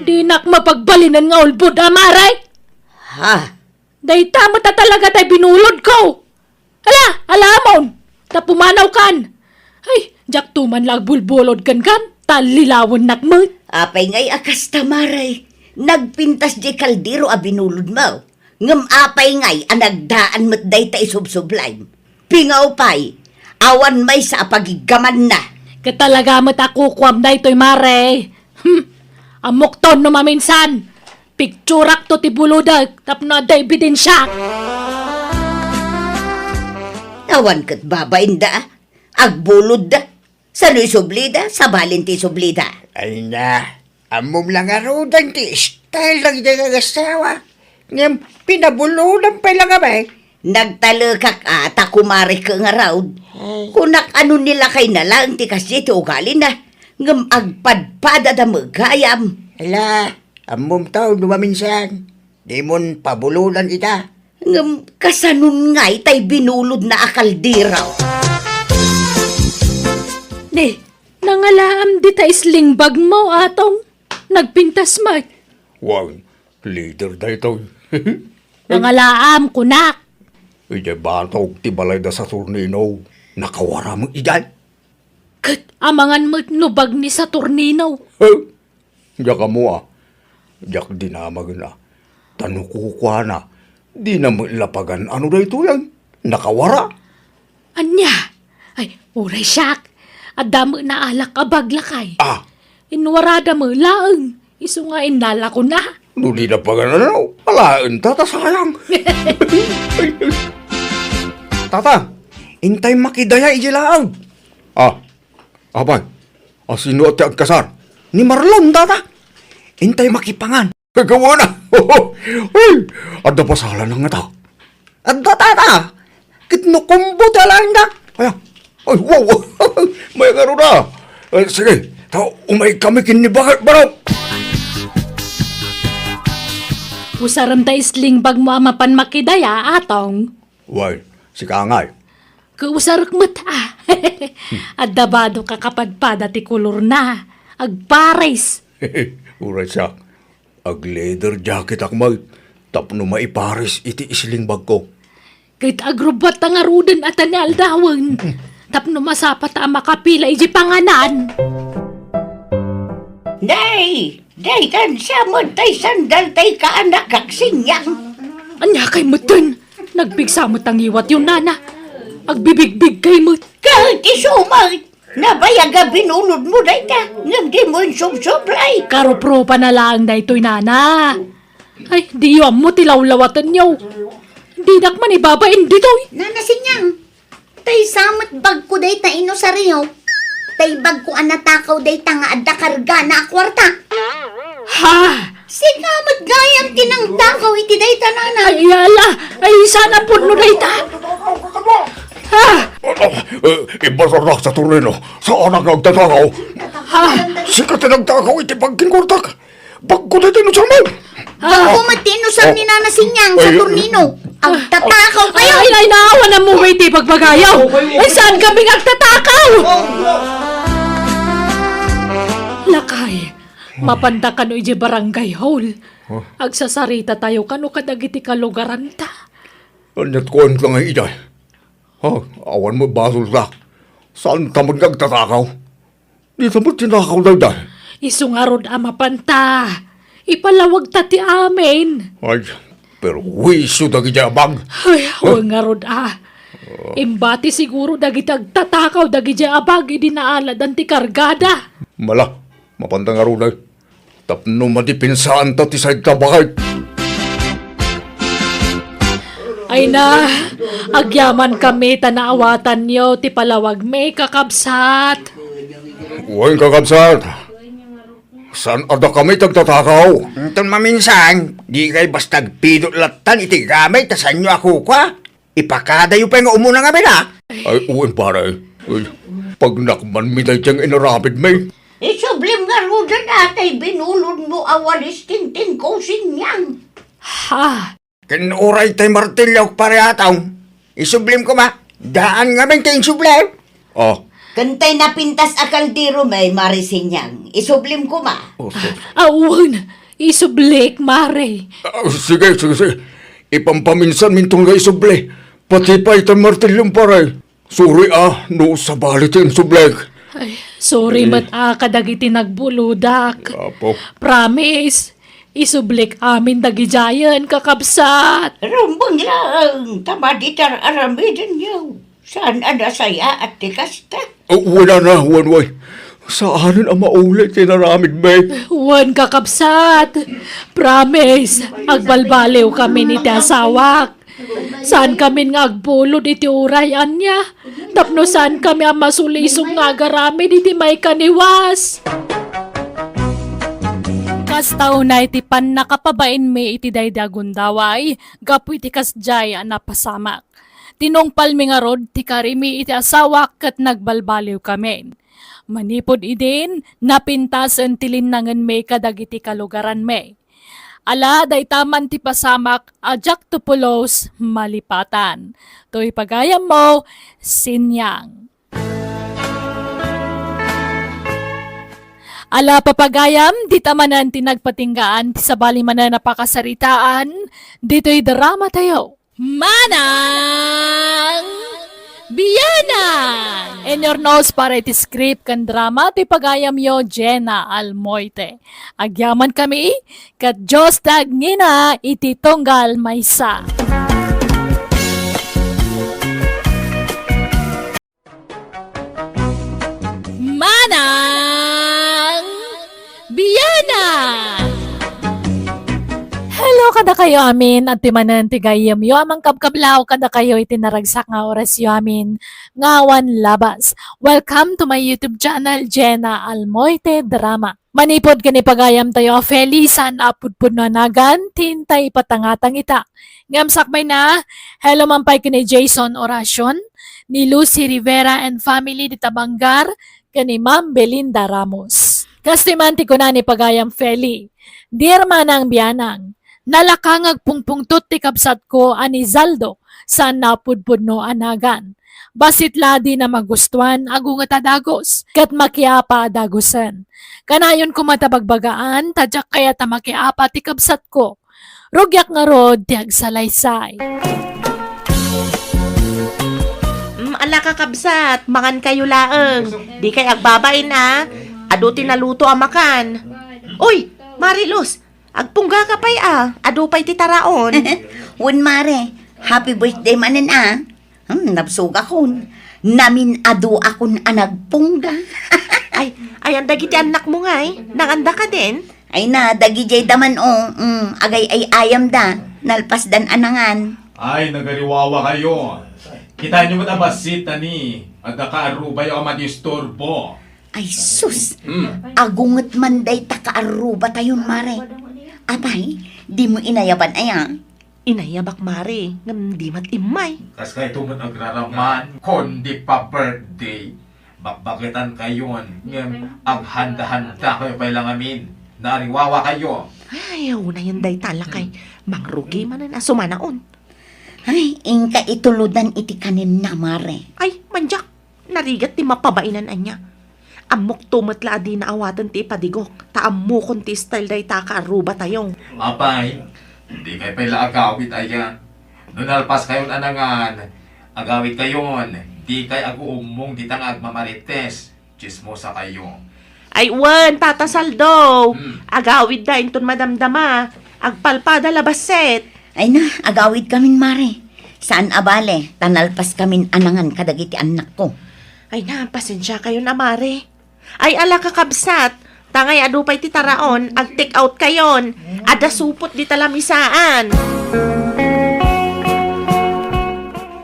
Di nak mapagbalinan nga ulbod maray. Ha? Day tamot ta talaga tay binulod ko. Alamon, tapumanaw kan. Ay, jak tuman lag bulbulod kan, talilawon nakmat. Apay ngay akas tamaray. Nagpintas di kaldiro a binulod mo. Ngam apay ngay anagdaan mo't day ta isubsublay. Pingaw pay, awan may sa apagigaman na. Katalaga mo't ako kwam na ito'y mare. Amok ton no maminsan. Picturak to ti buludag, tapno da ebidensya. Awan kat babain da, agbulod da. Sano'y sublida, sa balinti sublida. Ay na, amom lang arudan ti style lang dyan ang asawa. Ngam, pinabulunan pa lang abay. Nagtalakak ata kumari ka nga raw. Kunak ano nila kay nalang ti kasi ti ugali na. Ngam agpadpada da magayam. Ala, amom tao dumaminsan. Di mon pabulunan ita. Ngam kasanun ngay tay binulod na akaldiraw. Di, nangalaam di ta islingbag mo atong. Nagpintas mat. Wang, leader da ito. Nangalaam kunak. Ije batog ti balay da sa turnino. Nakawara mong iday. Kat amangan mo't nubag ni sa turnino. Diyak ka mo Diyak dinamag na. Tanukukwa na. Di na mo ilapagan ano da ito yan. Nakawara. Anya? Ay, uray siyak. Adamo na alak abaglakay. Inwarada mo laang. Isu nga inala ko na. Nuli na pa ganun, alaan tata sayang. Tata, intay makidaya ijilaang. Abay, asino at agkasar? Ni Marlon, tata. Intay makipangan. Kagawa na! Ay! Ada pasala na nga ta. Adda tata, kitnukumbo talang na. Ay, wow! May garo na! Ay, sige, umay kami kinibakit baraw! Usaram ta isling bag mo amapan makidaya, atong. Why, si Kangay. Kausarak mo ta. At dabado ka kapadpada ti kulor na. Agpares. Uray siya. Ag leather jacket akmal. Tapno maiparis iti isling bag ko. Kahit agrubat ang arudan at ni aldawan. Tapno masapat ang makapila iji panganan. Day! Day kan siya mo tay sandal tay ka anak kaksinyang. Anya kay mutin. Nagbigsamot ang iwat yung nana. Agbibigbig kay mut. Kahit isumay, nabayaga binunod mo day ta. Ngam di mo yung sub-sublay. Karo-pro pa na lang da ito'y nana. Ay, di yun mo tilawlawatan niyo. Di nakman ibabain dito'y. Nanasinyang, tay samot bag ko day ta ino sa riyo. Tay bag ko anatakaw day ta nga adda karga na akwarta. Ha? Sigamot gayam tinang takaw iti day ta nana. Ay, ala. Ay, sana po no ta. Ha? Ibasar na sa turino. Saan ang nagtatakaw? Ha? Sikat na nagtakaw iti pagkinkurtak. Pagko na tinusyaman. Bag ko matino sa ni nanasinyang sa turnino. Ang tatakaw kayo. Ay, naawa na mo may pagpagayaw. Ay, saan kami nagtatakaw? Lakay, mapanda ka no iji barangay hall. Agsasarita tayo kano kadagiti kalugaran ta. Anyat ko ang lang ay iday. Awan mo basol ka. Saan tamad nagtatakaw? Di tamad tinakaw na iday. Isungarod ama panta. Ipalawag ta ti amin. Ay, pero wiso dagi abang. Ay, ngarod Imbati siguro dagiti agtatakaw dagiti abag idi naalad ti kargada. Mala, mapandang arunay. Tapno madipinsaan ta ti sayad ka bakit. Ay na, agyaman kami tanaawatan niyo ti palawag may kakabsat. Uwing kakabsat. Saan ada kami tagtatakaw? Itong maminsan, di kay basta pidot latan iti gamay, tasan nyo ako ka. Ipakadayo pa yung umuna nga na. Ay, uwing pare. Ay, pag nakman mi tayo tiyang inarapid may. Isublim nga rudan atay binulod mo awalis tinting ko sinyang. Ha? Kinuray tayo martilyo pare ataw. Isublim ko ma. Daan nga may tayong sublim. Kantay na pintas a kaldero may marisinyang. Isublim ko ma. Awan, isublik, mare. Sige. Ipampaminsan mintong nga isuble. Pati pa itang martilyong pare. Sorry no sa balit yung sublek. Ay, sorry kadagiti nagbuludak. Apo. Promise, isublik amin dagijayan kakabsat. Rumbang lang. Tamaditar aramidin niyo. Saan ada saya at tikasta? Wala na, way. Saan ang maulit tinaramid may? Wan kakabsat. Promise, agbalbaliw kami ni ti asawak. Saan kami nga agbulod iti urayan niya? Tapno saan kami ang masulisong nga garami iti may kaniwas? Kastaw na iti pan nakapabain me iti daydagun daway, gapu iti kasjay napasamak. Tinongpal mi nga rod, ti karimi iti asawak kat nagbalbaliw kami. Manipod idin, napintasan tilinangan me kadagiti kalugaran me. Ala, day taman ti pasamak, ajak tupulos, malipatan. To'y pagayam mo, sinyang. Ala papagayam, di tamanan tinagpatinggaan, ti sabali man na napakasaritaan, dito'y drama tayo. Manang Biyanan! In your nose para iti script kan drama, ti pagayam yo Jenna Almoite. Agyaman kami, kat Diyos tagnina iti tonggal maysa. Manang Biyanan! Hello kada kayo amin at timanan ti gayam yo amang kabkablaw kada kayo itinaragsak nga oras yo amin ngawan labas. Welcome to my YouTube channel, Jenna Almoite Drama. Manipod ka ni pagayam tayo, Felisan apudpud no nagan, tintay patangatang ita. Ngamsakbay na, hello mampay ka ni Jason Oracion, ni Lucy Rivera and family di Tabanggar, ka ni Ma'am Belinda Ramos. Kastimanti ko na ni pagayam Feli, dear manang biyanang, nalakangag pungpungtot ti kapsat ko ani Zaldo, sa napudpud no anagan. Basit ladi na magustuhan agungat adagos, kat makiapa adagosan. Kanayon ko matabagbagaan, tadyak kaya tamakiapa ti kabsat ko. Rugyak nga rod, tiag salaysay. Ala ka kabsat, mangan kayo laeng. Di kay agbabain na. Ado tinaluto ang makan. Uy, Mariluz, agpungga ka pa'y Ado pa'y titaraon. Wen mare, happy birthday manen napsuga kon. Namin adu akon anagpungga. Ay, ang dagiti anak mo nga Nanganda ka din. Ay na, dagi jay daman agay ay ayam da. Nalpas dan anangan. Ay, nagariwawa kayo. Kita nyo matabasit ni. At nakaarubay ako madisturbo. Ay sus, agunget manday takaaruba tayon mare. Abay, di mo inayaban Inayabak mare, ngam di mat imay. Kas kayo tumot nagraraman, kundi pa birthday. Bakbakitan kayon. Ang handa-handa kayo pa lang amin. Nariwawa kayo. Ay, una yan day talakay. Mangrugi man na sumanaon. Ay, ingka ituludan iti kanin na mare. Ay, manjak, narigat ti mapabainan anya. Amok tumatla di na awatan ti padigok. Taamukon ti style day takaaruba tayong. Apay, hindi kayo pala agawit aya. Noon alpas kayon anangan. Agawit kayon. Di kay aguumong di tang agmamarites. Chismosa kayo. Ay, wan, Tata Saldo. Agawid da inton madamdama. Agpalpada labaset. Ay na, agawid kamin mare. Saan abale, tanalpas kamin anangan kadagiti anak ko. Ay na, pasensya kayo na mare. Ay, ala kakabsat. Tangay adu pa'y titaraon, ag-take out kayon. Ada supot di talamisaan.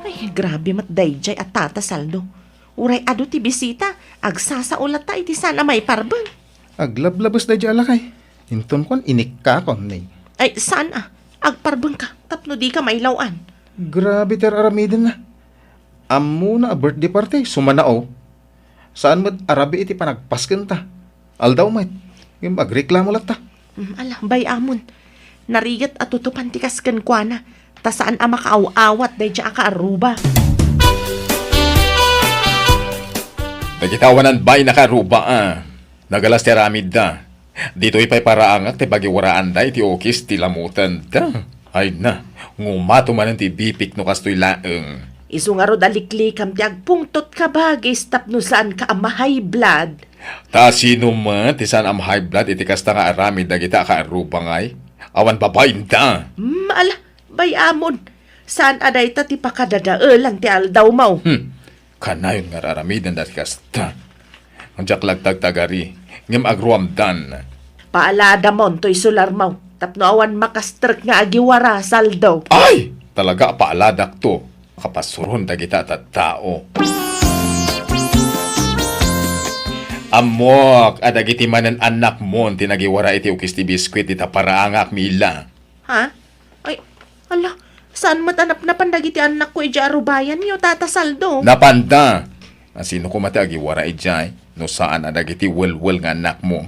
Ay, grabe mat dayjay at Tata Saldo. Uray adu ti bisita, agsasaulat ta iti sana may parbeng. Aglablabas na di alakay. Hinton kon inik ka kon ni. Ay, saan agparbeng ka, tapno di ka mailawan. Grabe ter aramidin na. Ammo na a birthday party, sumanao. Saan mo arabi iti panagpasken ta? Aldaw mat, yung magreklamo lang ta. Ala, bay amon. Narigat at tutupan ti kasken kwa na. Ta saan makaaw-awat day dya ka aruba. Nagitawanan ba'y nakaruba Nagalas ti aramid da. Dito ipay paraangak ti bagiwaraan da iti okis ti lamutan da. Ay na, ngumato man ti bipik no kastoy laeng. Isu nga ro daliklikam ti agpungtot ka bagis tapno saan ka amahay blood. Ta sino man ti saan am high blood iti kasta nga aramid dagita kaaruba ngay. Awan babayin da. Ala, bay amon. Saan aday ta ti pakadadaelan ti aldaw mau. Kanayon nga raramidan dati kasta. Ang jaklagtag tagari, ngem agruamdan. Paalada mon to'y sular mau. Tapno awan makastrek nga agiwara saldo. Ay! Talaga paaladak to. Kapasuron dagita at tao. Amok, adagiti manan anak mon tinagiwara iti ukis ti biskwit ita paraangak mila. Ha? Ay, ala, saan matanap na pandagiti anak ko ija arubayan niyo, Tata Saldo? Napanda! Asino ko mati agiwara ijay, no saan adagiti wel-wel nga anak mo.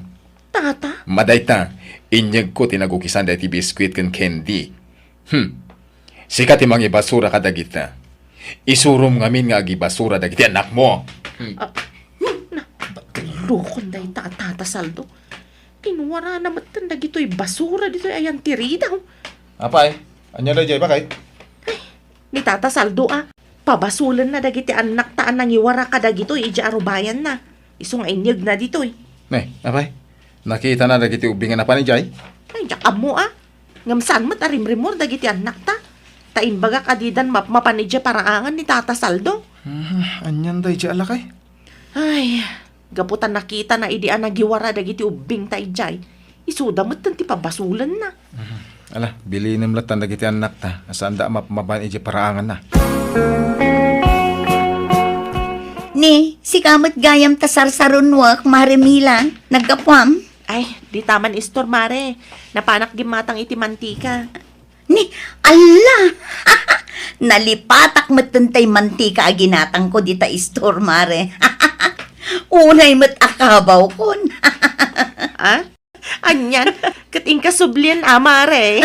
Tata? Madayta, inyag ko tinagukisan da iti biskwit kan candy. Sikat imang ibasura ka dagita. Isurum ngamin nga agibasura dagiti anak mo. Rukon day Tata Saldo. Kinuwara na matanda gito'y basura dito'y ayan tirida. Apay, anya na jay bakay? Ni Tata Saldo pabasulan na dagiti anak taan nang iwara ka dagito'y ija arubayan na. Isu nga inyag na dito'y. Ne, apay. Nakita na dagiti ubingan na pa ni jay? Ay, jakab mo Ngam saan mat arimrimor dagiti anak ta. Taimbaga kadidan mapanidya paraangan ni Tata Saldo. Anyan day jay alakay. Ay, gaputan nakita na idian nagiwara dagiti ubing ta ijay. Isuda mo ti pabasulan na. Ala, bili ng latan dagiti anak ta. Asaan da mapamaban iji paraangan na. Ni, si kamot gayam ta sarsarunwak, Marimila, nagkapwam. Ay, di taman istor, mare. Napanak gimatang iti mantika. Ni, ala! Nalipatak matantay mantika aginatang ko dita istor, Mare. Unay mat akabaw kon. Ah? Anyan, kating kasublian, mare.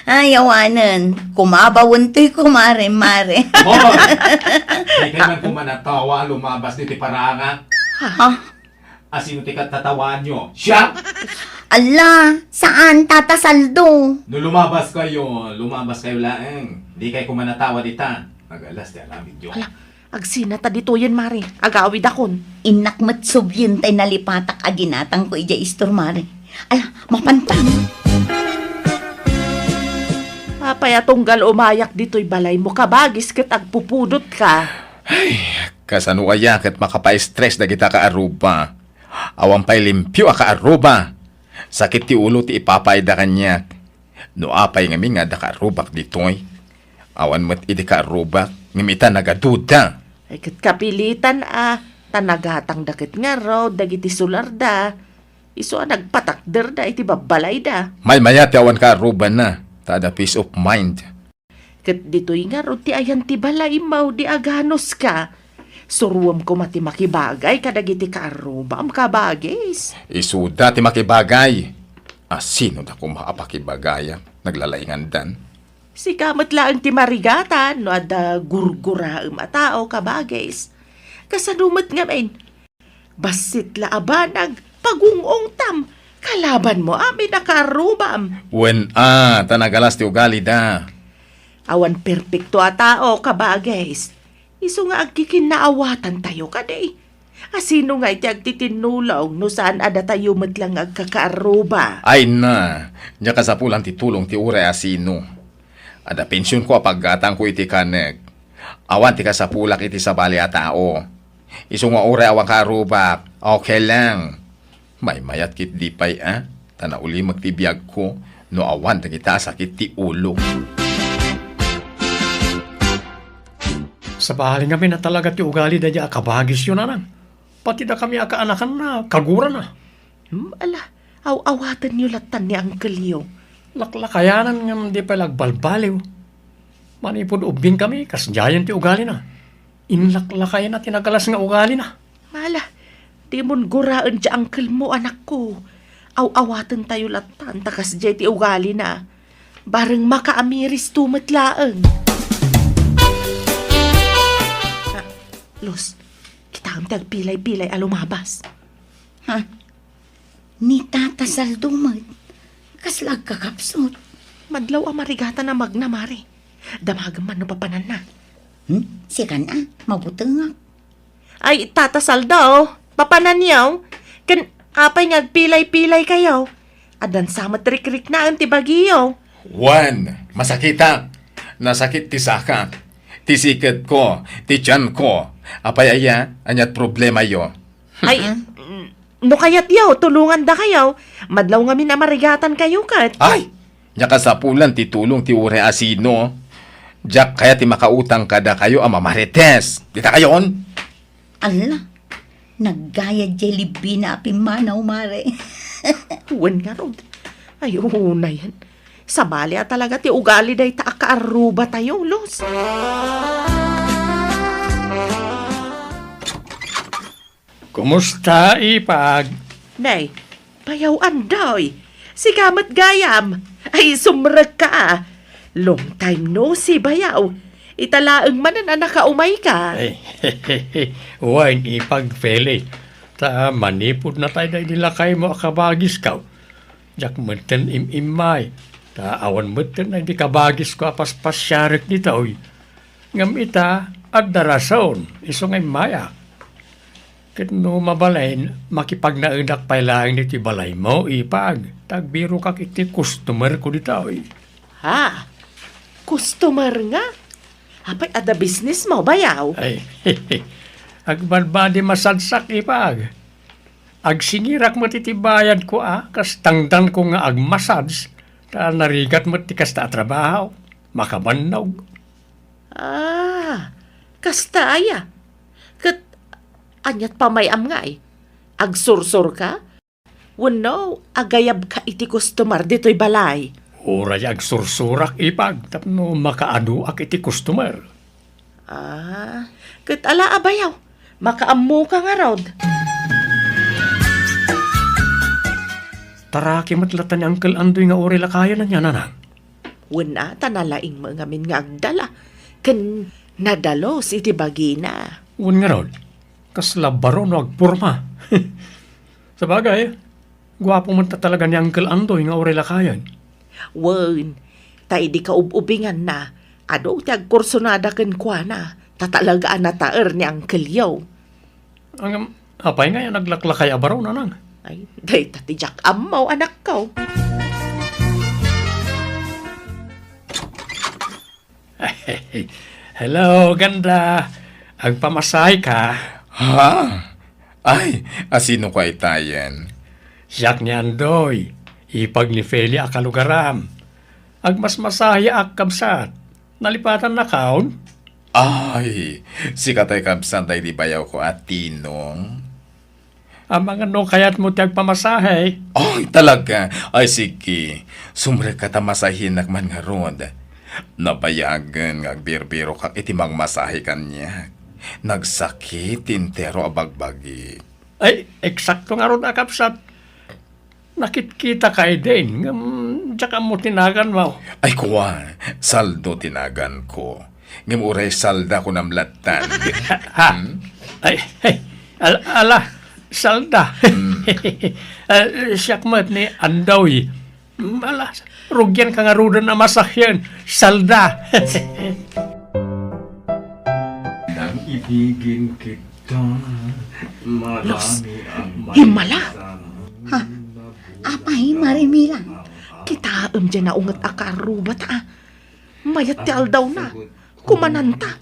Ay, awanan. Kumabawon to'y kumare, Mare. Hoy! Di kayo man kumanatawa, lumabas dito paraanga. Ha? Asino ti katatawaan nyo? Siya! Ala, saan tatasaldo? No lumabas kayo laeng. Di kayo kumanatawa dita. Nagalas ti alamid nyo. Agsina ta dito yan, mare. Agawid akon. Inak mat sublin tay nalipatak aginatang ko ija istor, Mare. Ala, mapantang. Papaya tunggal umayak dito'y balay mo kabagis kat agpupudot ka. Kasano kaya kat makapa-stress na kita ka aruba. Awang pa'y limpyo ka aruba. Sakit ti ulo ti ipapay da kanyak. No apay ngami nga da ka arubak dito'y. Awan mo't idi ka arubak. Ngimita nagaduda. Ay kat kapilitan, tanagatang dakit nga raw, dagiti sularda. Iso nagpatakder da, iti babalay da. May maya ti awan ka aruba na. Tada peace of mind. Kat dito'y nga raw, ti ayan ti balay mau di aganos ka. Suruam ko mati makibagay, kadagiti ka aruba, am kabagis. Isuda ti makibagay. Sino na kung maapakibagaya? Naglalaingan dan. Si kamat lang ti marigatan, no ada gurguraam a tao kabagis. Kasanumat nga main, basit laabanag, pagungong tam, kalaban mo amin nakarubam. When tanagalas ti ugali da. Awan perpekto a tao kabagis. Iso nga agkikinaawatan tayo kaday. Asino nga iti agtitinulong no saan ada tayo matlang agkakaaruba. Ay na, niya kasapulan ti tulong ti ure asino. Ada pensyon ko apaggatang ko iti kanek. Awan ti kasapulak iti sabali a tao. Iso nga ure awang karubak, okay lang. May mayat kit di pay Tanauli magtibiyag ko, no awan ti kita sakit ti ulo. Sa bahay kami na talaga ti ugali da dya kabagis yun anan. Pati da kami akaanakan na, kaguran na. Ala, awatan niyo latan ni Uncle Leo. Laklakayanan nga di pa lagbalbaliw. Manipod ubing kami, kasjayan ti ugali na. Inlaklakayan na tinagalas nga ugali na. Mala, di mon guraan dya Uncle mo, anak ko. Awatan tayo latan, takas dya ti ugali na. Bareng makaamiris tumatlaang. Los, kita ang tagpilay-pilay alumabas. Ha? Ni tatasaldo mat. Kaslag kakapsot. Madlaw ang marigata na magnamari. Damagam man no papanan na. Sikan mabutengak. Ay, tatasal daw. Papanan yaw. Kan apay ngagpilay-pilay kayo. Adan sa matrik-rik na ang tibagiyo. Juan, masakita. Nasakit ti saka. Ti sikat ko, ti tiyan ko. Apay aya, anyat problema yo. Ay, no kayat yaw, tulungan da kayo. Madlaw nga minamarigatan kayo kat. Ay, nya kasapulan ti tulong ti ure asino. Jack kaya ti makautang kada kayo mamarites. Dita kayon? Ala, naggaya jelly na apimanaw, Mare. Uwan nga ron. Ay, na yan. Sa bali talaga ti ugali day ta akaaruba tayo, Los. Kumusta, Ipag? Nay, payawan daw eh. Si Kamat Gayam. Ay, sumrag ka. Long time no si bayaw. Italaang man na nakaumay ka. Ay, Wine, Ipag, Feli. Ta, manipod na tayo dahil nilakay mo akabagis ka. Jak meten imay. Ta, awan meten na hindi kabagis ko apas-pas syarik nita, oy. Ngam ita, at darason, iso ngay maya. Ket no mabalain, makipagnaunak pa lang niti balay mo, Ipag. Tagbiro ka kiti customer ko dita, oy. Ha? Customer nga? Apay, ada business mo, bayaw? Ay, agbalbadi masadsak, Ipag. Agsingirak matitibayan ko, kas tangdan ko nga agmasads, Ta narigat mo ti kasta trabaho. Makamannog. Ah, kasta aya. Kat, anyat pamayam nga eh. Agsursur ka? Wano, agayab ka iti customer dito'y balay. Uray ag sursurak ipag. Tapno makaano ak iti customer. Ah, kat ala abayaw. Makaamu ka nga rod. Taraki matlatan ni Uncle Andoy nga uri lakaya na niya nanang. Wala, tanalaing mga min nga agdala. Kan nadalos iti bagina. Un nga ron, kaslabaro no agpurma. Sa bagay, gwapo man ta talaga ni Uncle Andoy nga uri lakayan. Wen, tay di ka ubingan na. Ado, ti agkursonada ken kwa na. Tatalagaan na taer ni Uncle Yo. Ang apay nga yan naglaklakay abaraw nanang. Ay, day tati Jack amaw anak ko. Hello, ganda. Agpamasahe ka. Ha? Ay, asino ka itayan? Siyak ni Andoy. Ipag ni Feli akalugaram. Agmasmasahe ak kamsat. Nalipatan na kaon? Ay, si katay kabsan tayo di bayaw ko at tinong. Ang mga no kayat mo tiyag pamasahe. Ay, talaga. Ay, sige. Sumre ka tamasahin nakman nga rod. Nabayagan nga agbirbiro kang itimang masahe kanya. Nagsakit, intero abagbagi. Ay, eksakto nga ron akapsat. Nakitkita ka din. Tsaka mo tinagan mo. Ay, kuwa. Saldo tinagan ko. Ngimuray salda ko namlatan. Ha? Ay, ala, salda. Siyakmat ni Andoy. Ala, rugyan ka nga rudan na masakyan. Salda. Nang ibigin kita, marami ang Himala! Apay, Marimila. Kita dyan na ungat akarubat ah. Mayat ti aldaw na. Kumananta.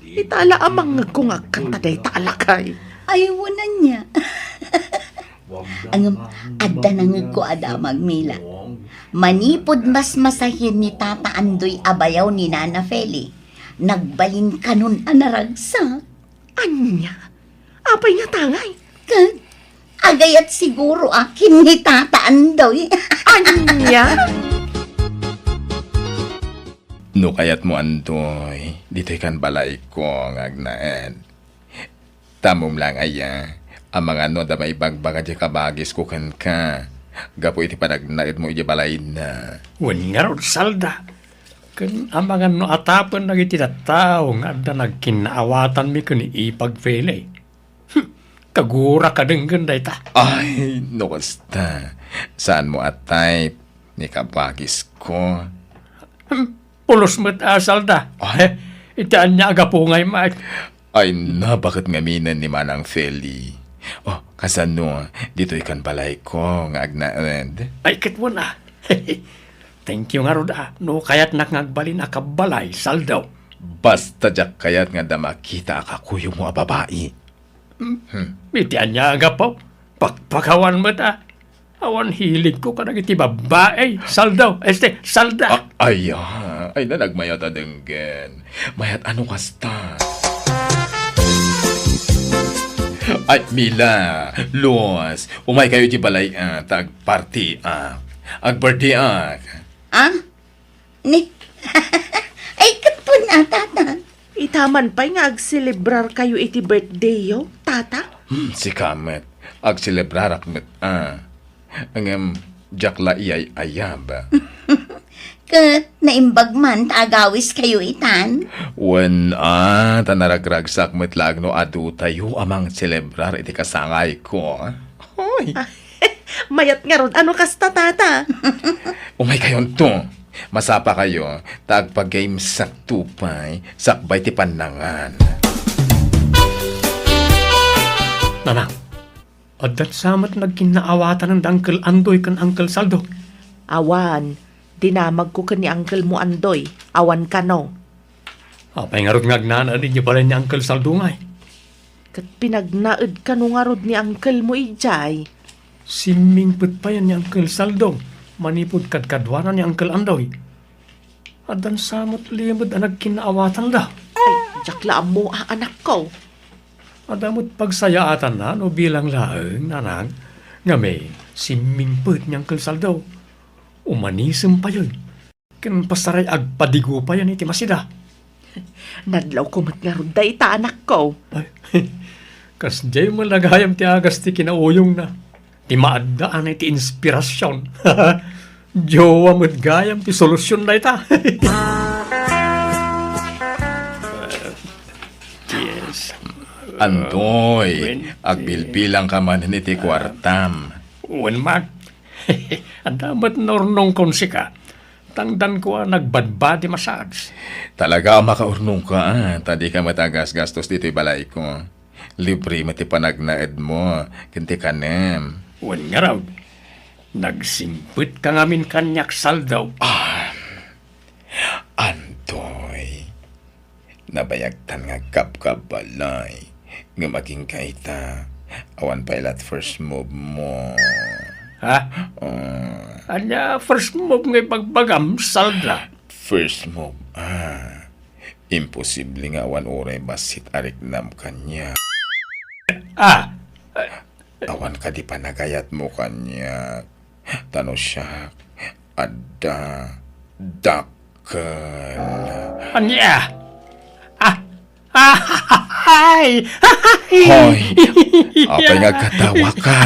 Itala amang ngagkungag kanta day talakay. Ay, wala niya. Ang adda nang ko ada magmila. Manipod mas masahin ni Tata Andoy abayaw ni Nana Feli. Nagbalin kanon anaragsak. Anya? Apay nga tangay. Kag, agayat siguro akin ni Tata Andoy. Anya? No kayat mo Andoy, dito'y kan balay ko ngagnaed. Tamom lang aya, ang mga no da may bagbaga di kabagis ko kan ka. Gapo iti panagnaed mo iti balay na. Wan nga ron, salda. Kan ang no atapan na ititatao nga da nagkinaawatan mi kani ipagfele. Kagura ka din ganda ita. Ay, no kasta. Saan mo atay, ni kabagis ko. Pulos mo't salda. Ay. Itaan niya agapungay ma. Ay na, bakit nga minan ni Manang Feli? Oh, kasano, dito ikan balay ko, nga agnaed. Ay, kitwo na. Thank you nga ron no kayat nakngagbalin akabalay, saldaw. Basta jak kayat nga da makita akakuyo mo a babae. Itian niya agapaw. Pagpakawan mo't awan hilig ko ka iti babae, saldaw. Salda. Ay na nagmayat adenggen. Mayat ano kasta? Ay, Mila, Los, umay kayo di balay tag-party ag-birthday Ah? Ni? Ay, kapun na, Tata. Itaman pa'y nga agselebrar kayo iti birthday yo, tata? Si Kamet, ag-celebrarak met ang jakla iyay ayab. Kat, naimbag man, tagawis kayo itan. Wen tanaragragsak met lagno adu tayo amang celebrar iti kasangay ko. Hoy, Mayat nga ron, ano kasta tata? umay kayon to. Masapa kayo, tagpag-game sak tupay, sakbay ti panangan. Nanang, adat samat nagkinaawatan ng Uncle Andoy kan Uncle Saldo. Awan, dinamag ko ka ni Uncle mo Andoy. Awan ka no. Apay nga ron ngagnana rin niyo pala ni Uncle Saldo ngay. Kat pinagnaed ka no nga rod ni Uncle mo ijay. Simingput pa yan ni Uncle Saldo. manipod kadkadwanan ni Uncle Andoy. Adan samot limod ang nagkinaawatan da. Jaklaan mo anak ko. Adamot pagsayaatan na no bilang laeng nanang nga may simingput ni Uncle Saldo. Umanisem pa yun. Ken pasaray agpadigo pa yan iti masida. Nadlaw ko matngarod da ita anak ko. Ay, kas jay malagayam ti agas ti kinauyong na. Ti maadaan ay ti inspirasyon. Jowa mo't gayam ti solusyon na ita. Yes. Andoy, agbilbilang ka man ni ti kwartam. Uwan man. Ang damat nornong konsika. Tangdan ko nagbadbadi massage. Talaga makaurnong ka, tadi ka matagas gastos dito'y balay ko. Libre mati panagnaed mo, kinti kanem. Uwan nga raw. Nagsimpit ka ngamin kanyak saldaw. Andoy, nabayagtan nga kapkabalay. Nga maging kaita, awan pa ilat first move mo. Ha? Anya, first move ngay pagbagam, salda. First move, imposible nga awan oray basit arik nam kanya. Awan ka di pa nagayat mo kanya. Tano siya, ada, dakkel. Anya? Ay! Hoy, apay nga katawa ka.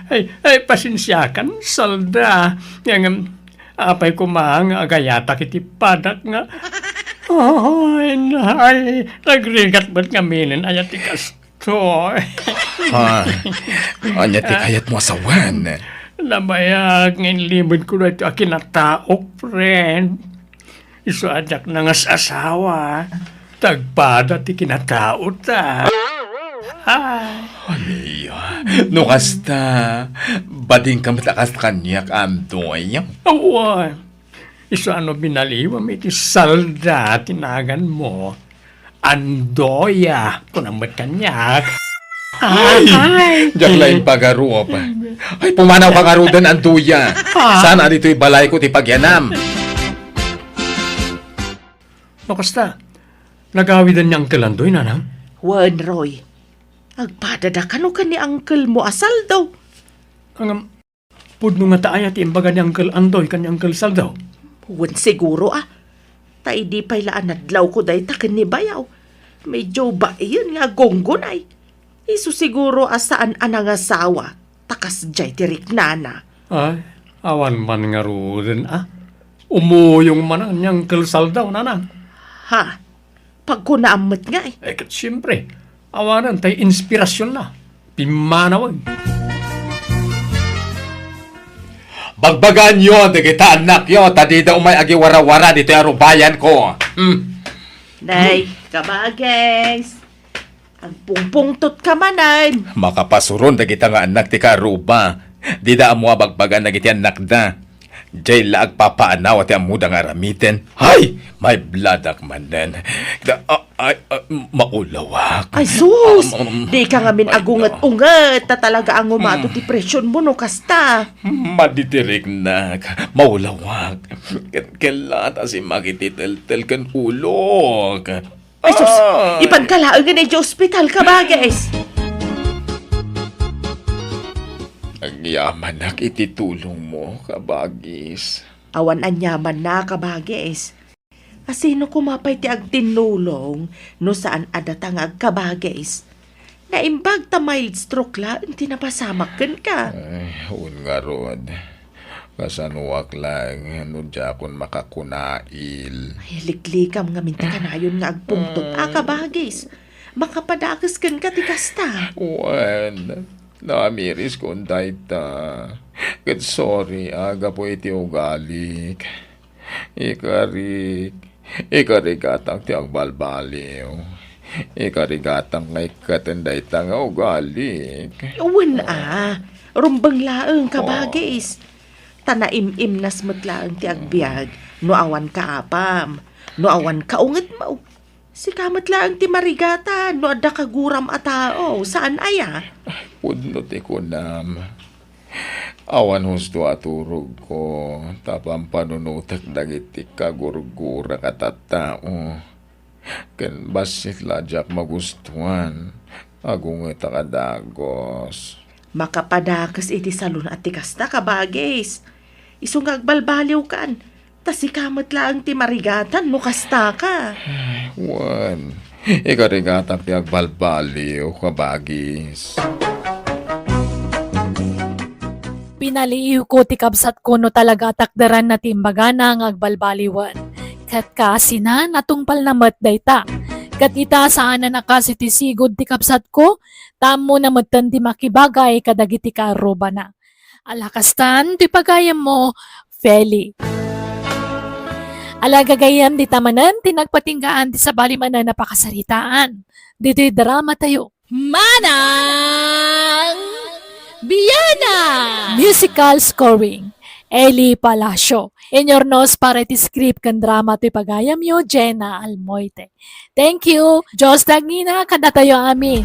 Ay, pasensyakan, salda. Yang apay kumang agayata kiti padak nga. Ay, nagrigat ba't nga minin ayat ikasto. Anya ti kayat mo asawan. Nabayag ngayon limod ko na ito akinataok, friend. Isuadyak na nga sa asawa. Tagpada ti kinataot ta. Aniya, no kasta, bading ka matakas kanyak Andoy. Awa, iso ano binaliwam iti salda tinagan mo. Andoya, kunamat kanyak. Ay, jak lain pagaruop. Ay, pumanaw ka ngarudan Andoya. Sana dito'y balay ko ti pagyanam. No kasta, nagawidan niya Uncle Andoy, nanang? Wan, Roy. Agpadada ka no ka ni uncle mo asal daw. Ang pudno nga taaya ti imbaga ni Uncle Andoy kan ni Uncle Saldaw. Wan siguro tay di pa'y laan nadlaw ko day takin ni bayaw. Medyo ba iyon nga gonggonay. Isu siguro asaan anang asawa. Takas jay tirik nana. Ay, awan man nga ruden Umuyong man ang ni Uncle Saldaw, nanang. Ha? Pag ko naamot nga Kat siyempre, awanan tayo inspirasyon na. Pimanawag. Bagbagan yun, di kita anak yun. Tadi daw may agiwara-wara dito yung arubayan ko. Nay, kabages. Ang pungpungtot ka manan. Makapasuron da kita nga anak ti karuba. Di da mo bagbagan na giti anak da. Jay laag papaanaw at yung mudang aramiten. Hay! May bladak man din. Maulawak. Ay sus! Di ka nga min agungat-ungat. Ta talaga ang umato ti presyon mo no kasta. Maditirik na. Maulawak. Kailan si makititel-tel kan ulog. Ay sus! Ipankalaang nga na hospital kabages. Ang yaman na ititulong mo, kabagis. Awan anyaman na kabages. Asino kumapay ti agtinulong no saan adatang agkabages. Naimbag ta mild stroke la, tinapasamakan ka. Ay, nga rod. Kasanuwak lang, no jakon makakunail. Ay, liklikam nga minta ka na yun nga agpungtot. Kabages. Makapadakas kan ka ti kasta. Wen, namiris kong dayta. Kat sorry, aga po iti ugalik. Ikarigatang ti agbalbaliw. Ikarigatang ngay katenday ta nga ugalik. Uwan rumbang laeng kabagis. Tanaim-im nas matlaeng ti agbiag. No awan ka apam. No awan ka unget mo. Si kamat laeng ti marigata. No adda kaguram a tao. Saan aya? Pudno ti kunam. Awan husto aturog ko, tapang panunutak dagiti kagurgura katattao. Ken basit lajak magustuhan, agunget akadagos. Makapadakas iti salon at tikasta ka bagis. Isong agbalbaliw kan. Tas ikamat lang ti marigatan mo kasta ka. Wan, ikarigata ti agbalbaliw kabagis. Pinaliiw ko ti kabsat ko no talaga takdaran na timbaga na ang agbalbaliwan. Kat kasi na natungpal na matdayta. Kat ita saan na nakasi ti sigod ti kabsat ko, tamo na matan ti makibagay kadagiti karuba na. Alakastan ti pagayam mo, Feli. Alagagayam di tamanan, tinagpatinggaan ti sabali man na napakasaritaan. Dito'y drama tayo. Manang Biyana! Musical scoring. Eli Palacio. Inyornos para ti script kan drama ti pagayam yo, Jenna Almoite. Thank you. Diyos Dagnina, kada tayo amin.